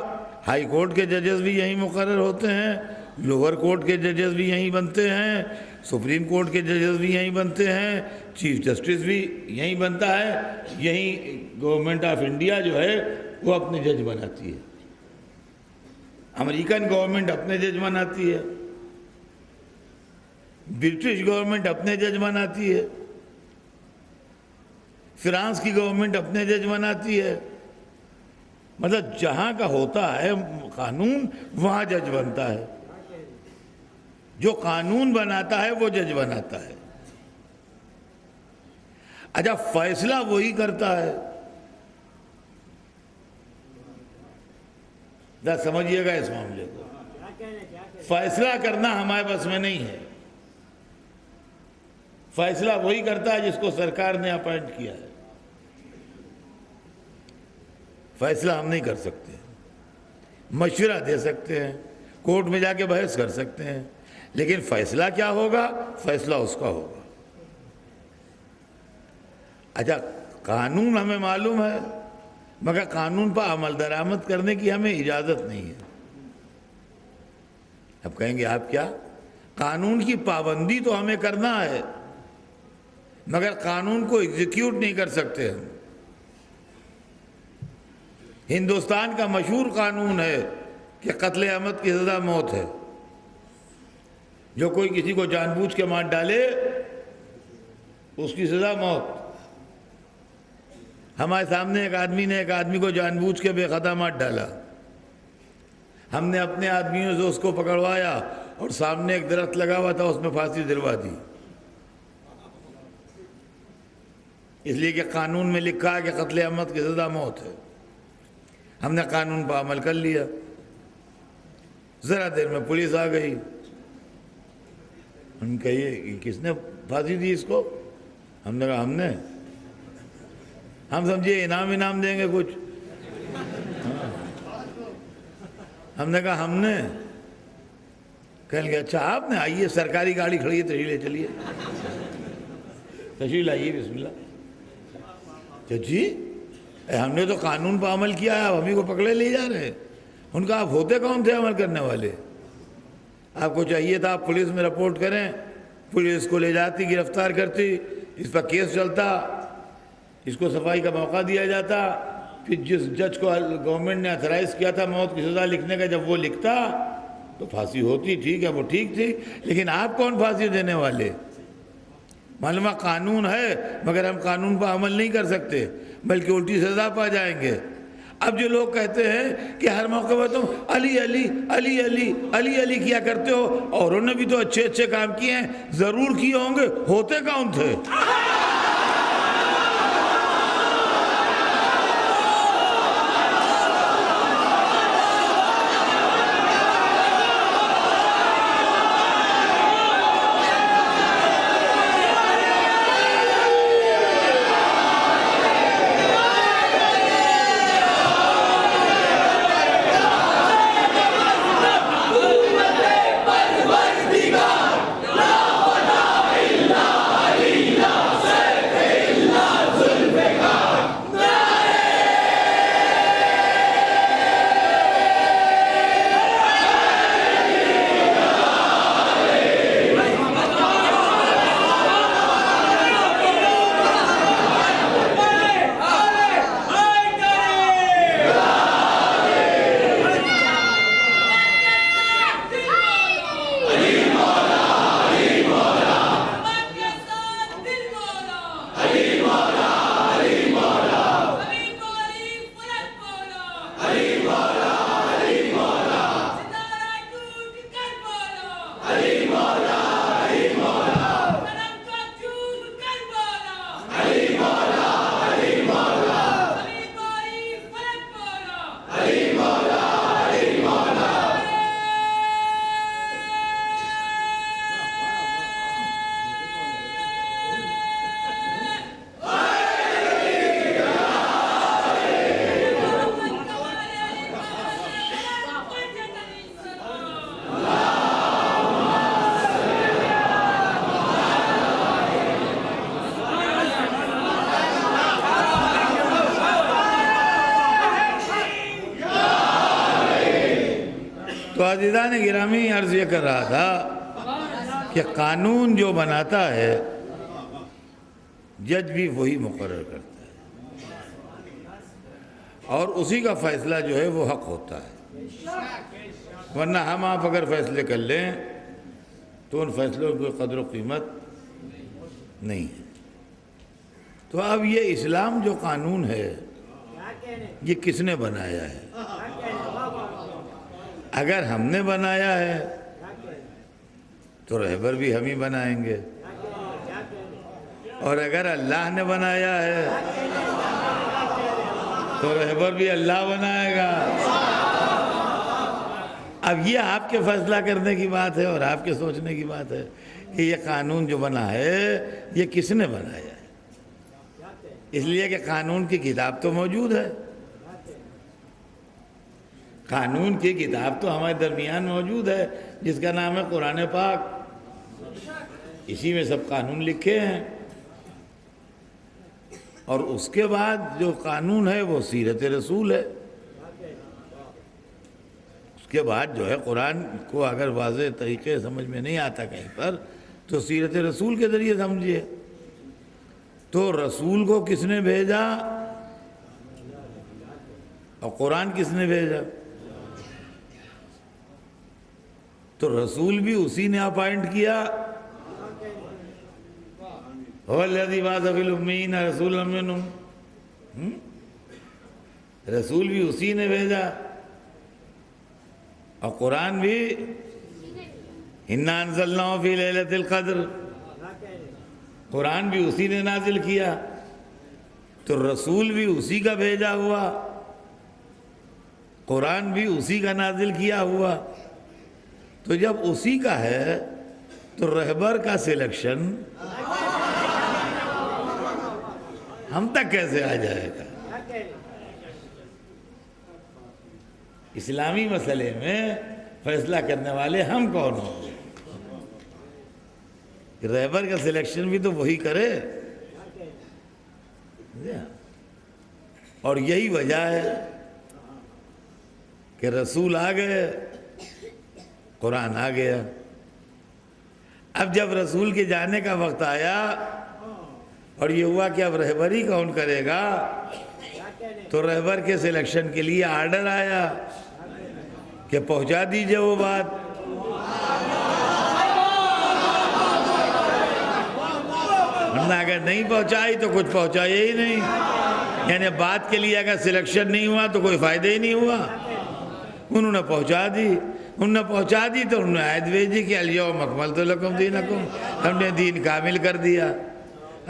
ہائی کورٹ کے ججز بھی یہیں مقرر ہوتے ہیں لوور کورٹ کے ججز بھی یہیں بنتے ہیں، سپریم کورٹ کے ججز بھی یہیں بنتے ہیں، چیف جسٹس بھی یہیں بنتا ہے، یہیں گورنمنٹ آف انڈیا جو ہے وہ اپنے جج بناتی ہے، امریکن گورنمنٹ اپنے جج بناتی ہے، برٹش گورنمنٹ اپنے جج بناتی ہے، فرانس کی گورنمنٹ اپنے جج بناتی ہے۔ مطلب جہاں کا ہوتا ہے قانون وہاں جج بنتا ہے، جو قانون بناتا ہے وہ جج بناتا ہے۔ اچھا فیصلہ وہی کرتا ہے، ذرا سمجھیے گا اس معاملے کو، فیصلہ کرنا ہمارے بس میں نہیں ہے، فیصلہ وہی کرتا ہے جس کو سرکار نے اپوائنٹ کیا ہے، فیصلہ ہم نہیں کر سکتے، مشورہ دے سکتے ہیں، کورٹ میں جا کے بحث کر سکتے ہیں، لیکن فیصلہ کیا ہوگا؟ فیصلہ اس کا ہوگا۔ اچھا قانون ہمیں معلوم ہے، مگر قانون پر عمل درآمد کرنے کی ہمیں اجازت نہیں ہے۔ اب کہیں گے آپ کیا؟ قانون کی پابندی تو ہمیں کرنا ہے، مگر قانون کو ایگزیکیوٹ نہیں کر سکتے ہم۔ ہندوستان کا مشہور قانون ہے کہ قتل عمد کی سزا موت ہے، جو کوئی کسی کو جان بوجھ کے مار ڈالے اس کی سزا موت۔ ہمارے سامنے ایک آدمی نے ایک آدمی کو جان بوجھ کے بے خطا مار ڈالا، ہم نے اپنے آدمیوں سے اس کو پکڑوایا اور سامنے ایک درخت لگا ہوا تھا اس میں پھانسی دلوا دی، اس لیے کہ قانون میں لکھا ہے کہ قتل عمد کی سزا موت ہے۔ ہم نے قانون پر عمل کر لیا، ذرا دیر میں پولیس آ گئی، ہم کہیے کس نے پھانسی دی اس کو؟ ہم نے کہا ہم نے۔ ہم سمجھے انعام دیں گے کچھ، ہم نے کہا ہم نے۔ کہنے لگے اچھا آپ نے، آئیے سرکاری گاڑی کھڑی ہے تشریف لے چلیے، تشریف لائیے، بسم اللہ۔ جی ہم نے تو قانون پر عمل کیا ہے، آپ ہمیں کو پکڑے لے جا رہے ہیں۔ ان کا آپ ہوتے کون تھے عمل کرنے والے؟ آپ کو چاہیے تھا آپ پولیس میں رپورٹ کریں، پولیس کو لے جاتی، گرفتار کرتی، اس پر کیس چلتا، اس کو صفائی کا موقع دیا جاتا، پھر جس جج کو گورنمنٹ نے اتھرائز کیا تھا موت کی سزا لکھنے کا، جب وہ لکھتا تو پھانسی ہوتی، ٹھیک ہے وہ ٹھیک تھی، لیکن آپ کون پھانسی دینے والے؟ معلوم ہے قانون ہے مگر ہم قانون پر عمل نہیں کر سکتے، بلکہ الٹی سزا پا جائیں گے۔ اب جو لوگ کہتے ہیں کہ ہر موقع پر تم علی علی علی علی علی علی کیا کرتے ہو، اوروں نے بھی تو اچھے اچھے کام کیے ہیں، ضرور کیے ہوں گے، ہوتے کون تھے؟ لا فتح إلا علينا تو عزیزان گرامی عرض یہ کر رہا تھا کہ قانون جو بناتا ہے جج بھی وہی مقرر کرتا ہے اور اسی کا فیصلہ جو ہے وہ حق ہوتا ہے، ورنہ ہم آپ اگر فیصلے کر لیں تو ان فیصلوں کی قدر و قیمت نہیں ہے۔ تو اب یہ اسلام جو قانون ہے یہ کس نے بنایا ہے؟ اگر ہم نے بنایا ہے تو رہبر بھی ہم ہی بنائیں گے، اور اگر اللہ نے بنایا ہے تو رہبر بھی اللہ بنائے گا۔ اب یہ آپ کے فیصلہ کرنے کی بات ہے اور آپ کے سوچنے کی بات ہے کہ یہ قانون جو بنا ہے یہ کس نے بنایا ہے، اس لیے کہ قانون کی کتاب تو موجود ہے، قانون کی کتاب تو ہمارے درمیان موجود ہے جس کا نام ہے قرآن پاک، اسی میں سب قانون لکھے ہیں، اور اس کے بعد جو قانون ہے وہ سیرت رسول ہے۔ اس کے بعد جو ہے قرآن کو اگر واضح طریقے سمجھ میں نہیں آتا کہیں پر تو سیرت رسول کے ذریعے سمجھیے۔ تو رسول کو کس نے بھیجا اور قرآن کس نے بھیجا؟ تو رسول بھی اسی نے اپائنٹ کیا، هو الذی بعث فی الأمیین رسولا منہم، رسول بھی اسی نے بھیجا، اور قرآن بھی انا انزلناہ فی لیلۃ القدر، قرآن بھی اسی نے نازل کیا، تو رسول بھی اسی کا بھیجا ہوا، قرآن بھی اسی کا نازل کیا ہوا۔ تو جب اسی کا ہے تو رہبر کا سلیکشن ہم تک کیسے آ جائے گا؟ اسلامی مسئلے میں فیصلہ کرنے والے ہم کون ہوں گے؟ رہبر کا سلیکشن بھی تو وہی کرے، اور یہی وجہ ہے کہ رسول آ گئے، قرآن آ گیا۔ اب جب رسول کے جانے کا وقت آیا اور یہ ہوا کہ اب رہبری کون کرے گا، تو رہبر کے سلیکشن کے لیے آرڈر آیا کہ پہنچا دیجئے وہ بات۔ ورنہ اگر نہیں پہنچائی تو کچھ پہنچایا ہی نہیں، یعنی بات کے لیے اگر سلیکشن نہیں ہوا تو کوئی فائدہ ہی نہیں ہوا۔ انہوں نے پہنچا دی، تو انہوں نے آیت بھیجی کہ الیوم اکملت لکم دینکم، ہم نے دین کامل کر دیا۔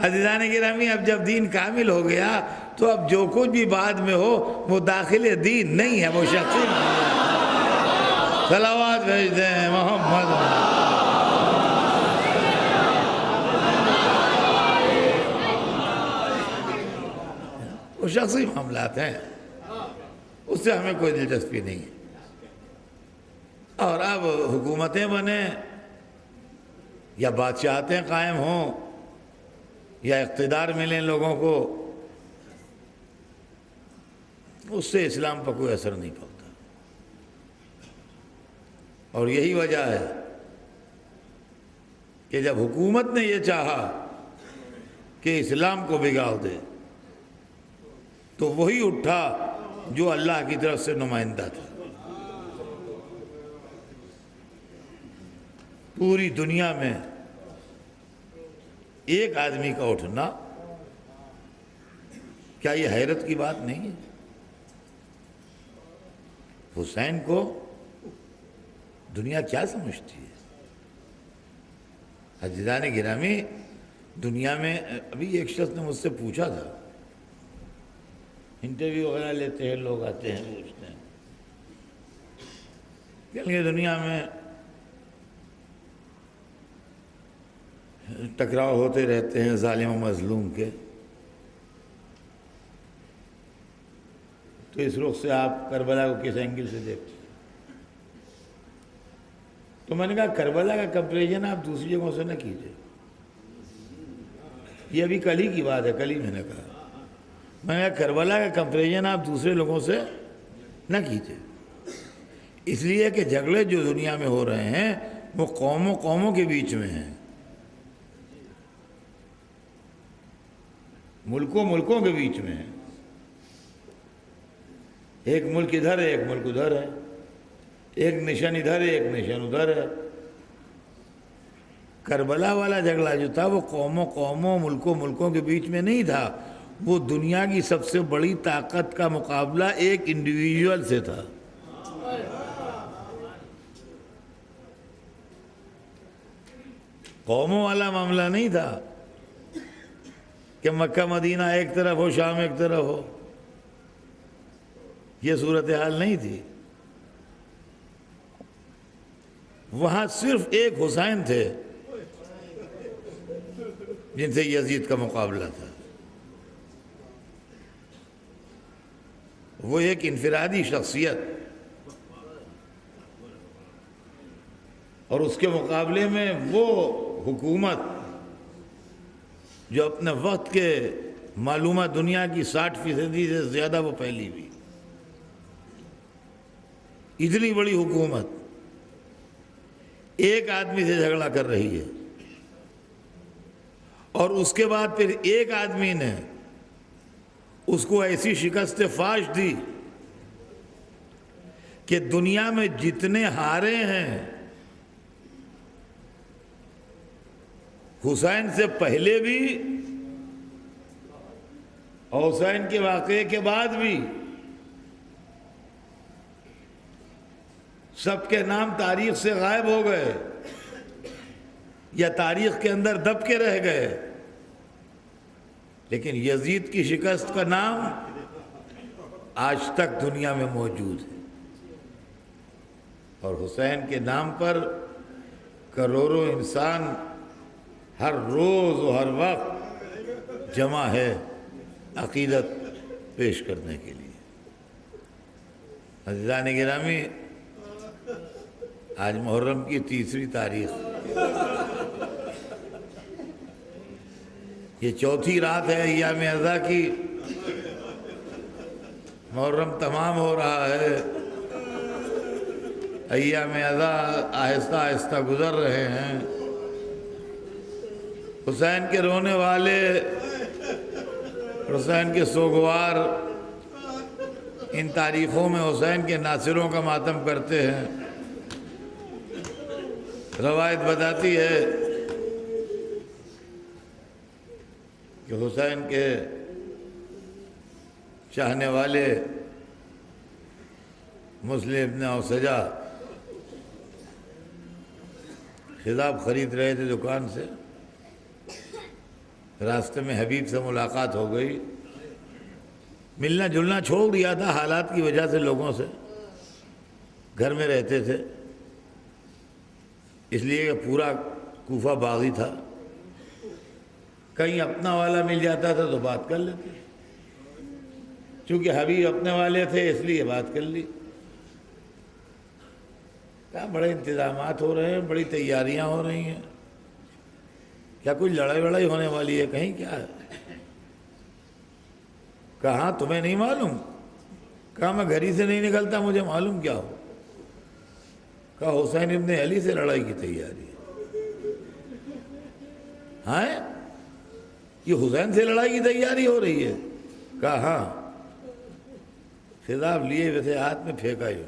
عزیزان گرامی، اب جب دین کامل ہو گیا تو اب جو کچھ بھی بعد میں ہو وہ داخل دین نہیں ہے، وہ شخصی صلوات بھیجتے ہیں محمد۔ وہ شخصی معاملات ہیں، اس سے ہمیں کوئی دلچسپی نہیں ہے۔ اور اب حکومتیں بنیں یا بادشاہتیں قائم ہوں یا اقتدار ملیں لوگوں کو، اس سے اسلام پر کوئی اثر نہیں پڑتا۔ اور یہی وجہ ہے کہ جب حکومت نے یہ چاہا کہ اسلام کو بگاڑ دے تو وہی اٹھا جو اللہ کی طرف سے نمائندہ تھا۔ پوری دنیا میں ایک آدمی کا اٹھنا، کیا یہ حیرت کی بات نہیں ہے؟ حسین کو دنیا کیا سمجھتی ہے؟ عزیزان گرامی، دنیا میں ابھی ایک شخص نے مجھ سے پوچھا تھا، انٹرویو وغیرہ لیتے ہیں لوگ، آتے ہیں پوچھتے ہیں کہ دنیا میں ٹکراؤ ہوتے رہتے ہیں ظالم و مظلوم کے، تو اس رخ سے آپ کربلا کو کس اینگل سے دیکھتے ہیں؟ تو میں نے کہا کربلا کا کمپیریزن آپ دوسری جگہوں سے نہ کیجئے، یہ ابھی کل ہی کی بات ہے، کل ہی میں نے کہا کربلا کا کمپیریزن آپ دوسرے لوگوں سے نہ کیجئے۔ اس لیے کہ جھگڑے جو دنیا میں ہو رہے ہیں وہ قوموں قوموں کے بیچ میں ہیں، ملکوں ملکوں کے بیچ میں ہیں۔ ایک ملک ادھر ہے، ایک ملک ادھر ہے، ایک نشان ادھر ہے، ایک نشان ادھر ہے۔ کربلا والا جھگڑا جو تھا وہ قوموں قوموں ملکوں ملکوں کے بیچ میں نہیں تھا، وہ دنیا کی سب سے بڑی طاقت کا مقابلہ ایک انڈیویجول سے تھا۔ قوموں والا معاملہ نہیں تھا کہ مکہ مدینہ ایک طرف ہو، شام ایک طرف ہو، یہ صورتحال نہیں تھی۔ وہاں صرف ایک حسین تھے جن سے یزید کا مقابلہ تھا، وہ ایک انفرادی شخصیت، اور اس کے مقابلے میں وہ حکومت جو اپنے وقت کے معلومہ دنیا کی 60% سے زیادہ وہ پھیلی ہوئی، اتنی بڑی حکومت ایک آدمی سے جھگڑا کر رہی ہے، اور اس کے بعد پھر ایک آدمی نے اس کو ایسی شکست فاش دی کہ دنیا میں جتنے ہارے ہیں حسین سے پہلے بھی اور حسین کے واقعے کے بعد بھی، سب کے نام تاریخ سے غائب ہو گئے یا تاریخ کے اندر دب کے رہ گئے، لیکن یزید کی شکست کا نام آج تک دنیا میں موجود ہے، اور حسین کے نام پر کروڑوں انسان ہر روز و ہر وقت جمع ہے عقیدت پیش کرنے کے لیے۔ عزیزان گرامی، آج محرم کی 3 تاریخ، یہ 4تھی رات ہے ایام ارضا کی، محرم تمام ہو رہا ہے، ایام ارضا آہستہ آہستہ گزر رہے ہیں۔ حسین کے رونے والے، حسین کے سوگوار ان تاریخوں میں حسین کے ناصروں کا ماتم کرتے ہیں۔ روایت بتاتی ہے کہ حسین کے چاہنے والے مسلم ابن اوسجا خضاب خرید رہے تھے دکان سے، راستے میں حبیب سے ملاقات ہو گئی، ملنا جلنا چھوڑ دیا تھا حالات کی وجہ سے، لوگوں سے گھر میں رہتے تھے، اس لیے کہ پورا کوفہ باغی تھا، کہیں اپنا والا مل جاتا تھا تو بات کر لیتے، چونکہ حبیب اپنے والے تھے اس لیے بات کر لی۔ کیا بڑے انتظامات ہو رہے ہیں، بڑی تیاریاں ہو رہی ہیں، کیا کوئی لڑائی وڑائی ہونے والی ہے کہیں؟ کیا ہے؟ کہاں تمہیں نہیں معلوم؟ کہا میں گھر ہی سے نہیں نکلتا، مجھے معلوم کیا ہو؟ کہا حسین ابن علی سے لڑائی کی تیاری ہے۔ ہاں یہ حسین سے لڑائی کی تیاری ہو رہی ہے؟ کہا ہاں۔ خطاب لیے ویسے ہاتھ میں پھینکا ہی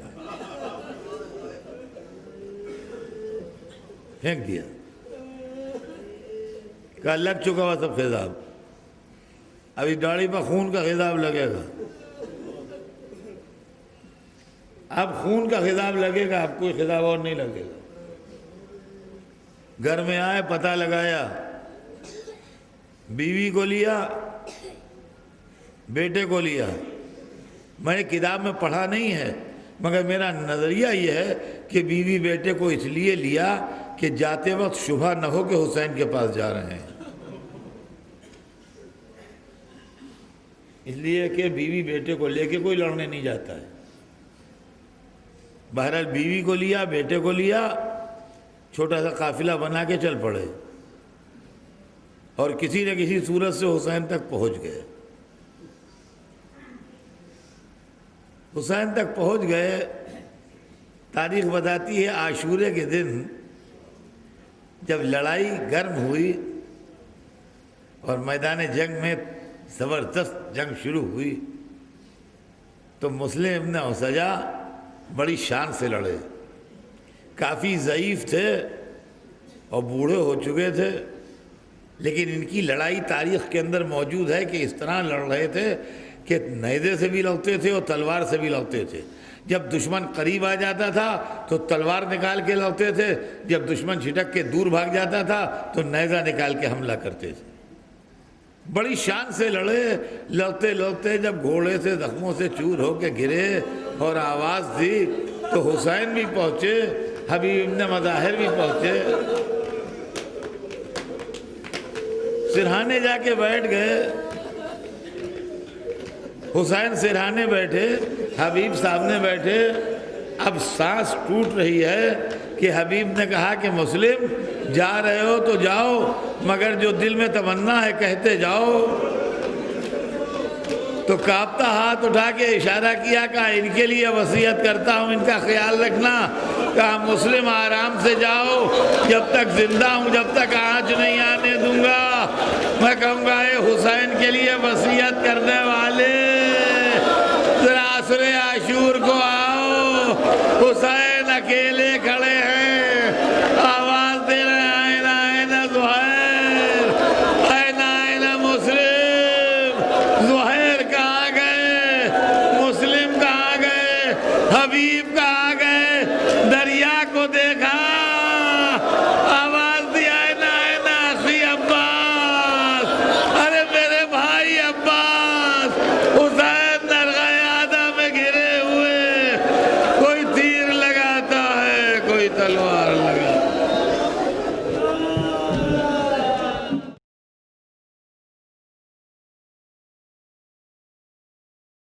پھینک دیا، کہا لگ چکا ہوا سب خطاب، ابھی داڑھی پر خون کا خطاب لگے گا، اب خون کا خطاب لگے گا، اب کوئی خطاب اور نہیں لگے گا۔ گھر میں آئے، پتہ لگایا، بیوی کو لیا، بیٹے کو لیا۔ میں نے کتاب میں پڑھا نہیں ہے، مگر میرا نظریہ یہ ہے کہ بیوی بیٹے کو اس لیے لیا کہ جاتے وقت شبہ نہ ہو کہ حسین کے پاس جا رہے ہیں، اس لیے کہ بیوی بیٹے کو لے کے کوئی لڑنے نہیں جاتا ہے۔ بہرحال بیوی کو لیا، بیٹے کو لیا، چھوٹا سا قافلہ بنا کے چل پڑے، اور کسی نہ کسی صورت سے حسین تک پہنچ گئے۔ حسین تک پہنچ گئے، تاریخ بتاتی ہے عاشورے کے دن جب لڑائی گرم ہوئی اور میدان جنگ میں زبردست جنگ شروع ہوئی تو مسلم ابن اسجا بڑی شان سے لڑے. کافی ضعیف تھے اور بوڑھے ہو چکے تھے، لیکن ان کی لڑائی تاریخ کے اندر موجود ہے کہ اس طرح لڑ رہے تھے کہ نیزے سے بھی لڑتے تھے اور تلوار سے بھی لڑتے تھے. جب دشمن قریب آ جاتا تھا تو تلوار نکال کے لڑتے تھے، جب دشمن چھٹک کے دور بھاگ جاتا تھا تو نیزہ نکال کے حملہ کرتے تھے. بڑی شان سے لڑے. لڑتے لڑتے جب گھوڑے سے زخموں سے چور ہو کے گرے اور آواز دی تو حسین بھی پہنچے، حبیب ابن مظاہر بھی پہنچے، سرہانے جا کے بیٹھ گئے. حسین سرہانے بیٹھے، حبیب سامنے بیٹھے. اب سانس ٹوٹ رہی ہے کہ حبیب نے کہا کہ مسلم جا رہے ہو تو جاؤ، مگر جو دل میں تمنا ہے کہتے جاؤ. تو کانپتا ہاتھ اٹھا کے اشارہ کیا، کہا ان کے لیے وصیت کرتا ہوں، ان کا خیال رکھنا. کہا مسلم آرام سے جاؤ، جب تک زندہ ہوں جب تک آنچ نہیں آنے دوں گا. میں کہوں گا اے حسین کے لیے وصیت کرنے والے ذرا عصر عاشور کو آؤ. حسین اکیلے کھڑے ہیں، آواز دے رہے ہیں آئین آئین زہیر، آئین آئین مسلم. زہیر کہاں گئے؟ مسلم کہاں گئے؟ حبیب کہاں گئے؟ دریا کو دیکھا، آواز دی آئین آئین اخی عباس، ارے میرے بھائی عباس. حسین درگاہ آدھا میں گرے ہوئے، کوئی تیر لگاتا ہے کوئی تلوار لگاتا ہے.